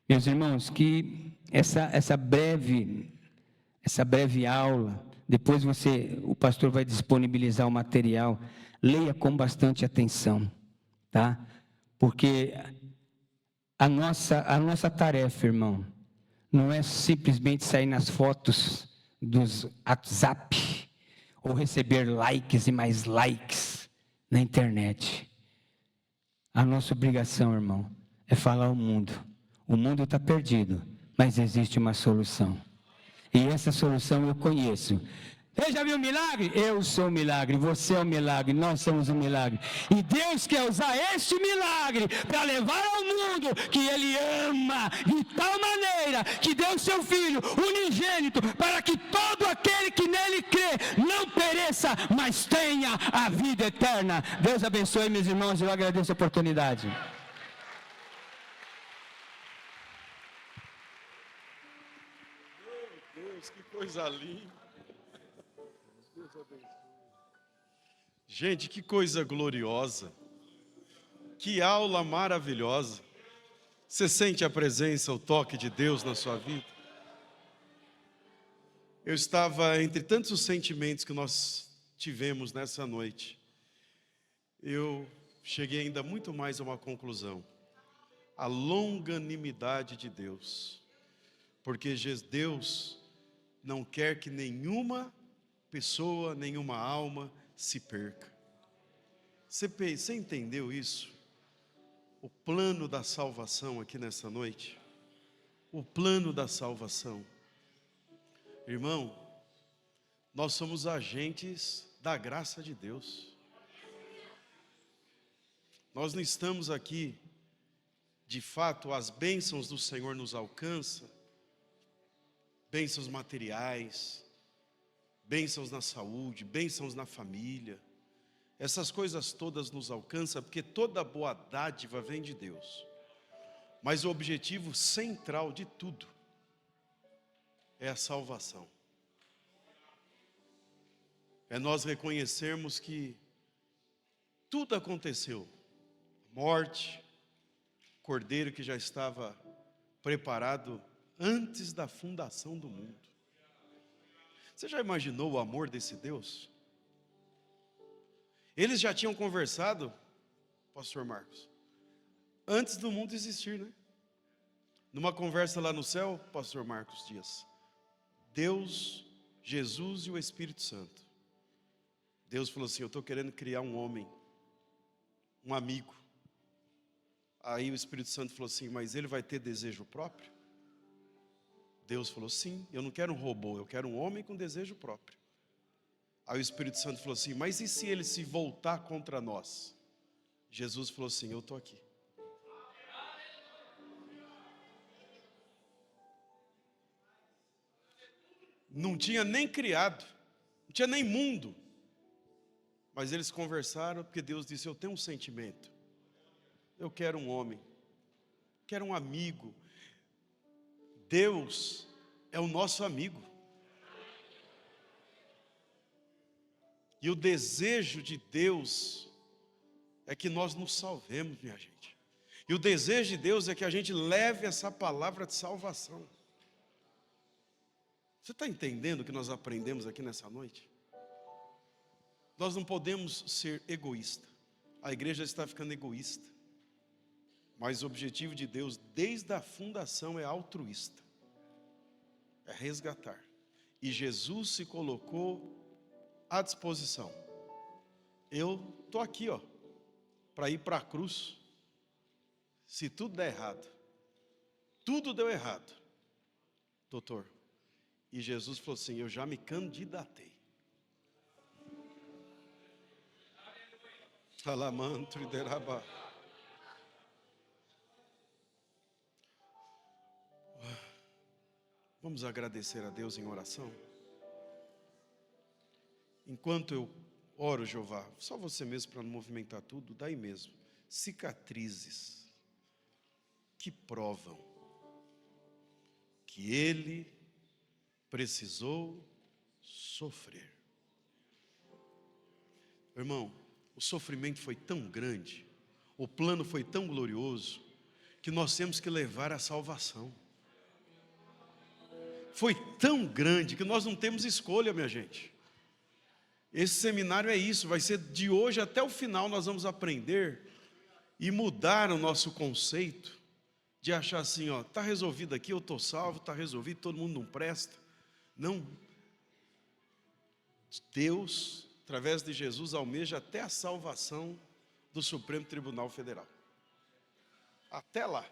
Meus irmãos, que essa breve aula, depois o pastor vai disponibilizar o material, leia com bastante atenção, tá? Porque a nossa tarefa, irmão, não é simplesmente sair nas fotos dos WhatsApp ou receber likes e mais likes na internet. A nossa obrigação, irmão, é falar ao mundo. O mundo está perdido, mas existe uma solução. E essa solução eu conheço. Você já viu um milagre? Eu sou um milagre, você é um milagre, nós somos um milagre. E Deus quer usar este milagre para levar ao mundo que Ele ama de tal maneira que deu o seu Filho unigênito para que todo aquele que nele crê não pereça, mas tenha a vida eterna. Deus abençoe, meus irmãos, eu agradeço a oportunidade. Meu Deus, que coisa linda. Gente, que coisa gloriosa, que aula maravilhosa. Você sente a presença, o toque de Deus na sua vida? Eu estava, entre tantos os sentimentos que nós tivemos nessa noite, eu cheguei ainda muito mais a uma conclusão: a longanimidade de Deus, porque Deus não quer que nenhuma pessoa, nenhuma alma se perca. Você entendeu isso? O plano da salvação aqui nessa noite? O plano da salvação. Irmão, nós somos agentes da graça de Deus. Nós não estamos aqui, de fato, as bênçãos do Senhor nos alcançam, bênçãos materiais, bênçãos na saúde, bênçãos na família. essas coisas todas nos alcançam, porque toda boa dádiva vem de Deus. Mas o objetivo central de tudo é a salvação. É nós reconhecermos que tudo aconteceu. Morte, cordeiro que já estava preparado antes da fundação do mundo. Você já imaginou o amor desse Deus? Eles já tinham conversado, pastor Marcos, antes do mundo existir, né? Numa conversa lá no céu, pastor Marcos Dias, Deus, Jesus e o Espírito Santo. Deus falou assim: eu estou querendo criar um homem, um amigo. Aí o Espírito Santo falou assim: mas ele vai ter desejo próprio? Deus falou: sim, eu não quero um robô, eu quero um homem com desejo próprio. Aí o Espírito Santo falou assim: mas e se ele se voltar contra nós? Jesus falou assim: eu estou aqui. Não tinha nem criado, não tinha nem mundo. Mas eles conversaram porque Deus disse: eu tenho um sentimento. Eu quero um homem, quero um amigo. Deus é o nosso amigo. E o desejo de Deus é que nós nos salvemos, minha gente. E o desejo de Deus é que a gente leve essa palavra de salvação. Você está entendendo o que nós aprendemos aqui nessa noite? Nós não podemos ser egoístas. A igreja está ficando egoísta. Mas o objetivo de Deus, desde a fundação, é altruísta. É resgatar. E Jesus se colocou à disposição. Eu estou aqui, para ir para a cruz. Se tudo der errado. Tudo deu errado, doutor. E Jesus falou assim: eu já me candidatei. Vamos agradecer a Deus em oração? Enquanto eu oro, Jeová, só você mesmo para não movimentar tudo, daí mesmo, cicatrizes que provam que Ele precisou sofrer. Irmão, o sofrimento foi tão grande, o plano foi tão glorioso, que nós temos que levar a salvação. Foi tão grande que nós não temos escolha, minha gente. Esse seminário é isso, vai ser de hoje até o final. Nós vamos aprender e mudar o nosso conceito de achar assim, está resolvido aqui, eu estou salvo, está resolvido, todo mundo não presta. Não. Deus, através de Jesus, almeja até a salvação do Supremo Tribunal Federal. Até lá.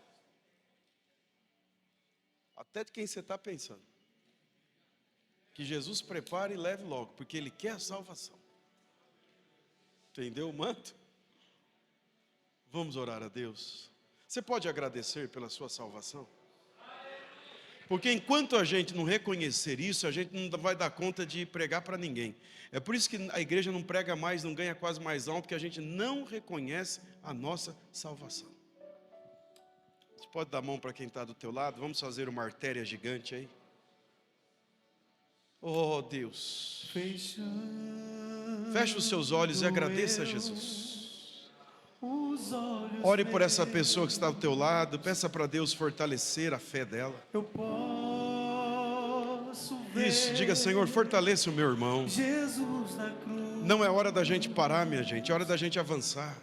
Até de quem você está pensando. Que Jesus prepare e leve logo, porque Ele quer a salvação. Entendeu o manto? Vamos orar a Deus. Você pode agradecer pela sua salvação? Porque enquanto a gente não reconhecer isso, a gente não vai dar conta de pregar para ninguém. É por isso que a igreja não prega mais, não ganha quase mais alma, porque a gente não reconhece a nossa salvação. Você pode dar a mão para quem está do teu lado? Vamos fazer uma artéria gigante aí. Oh Deus, feche os seus olhos e agradeça a Jesus. Ore por essa pessoa que está do teu lado, peça para Deus fortalecer a fé dela. Isso, diga: Senhor, fortaleça o meu irmão. Não é hora da gente parar, minha gente, é hora da gente avançar.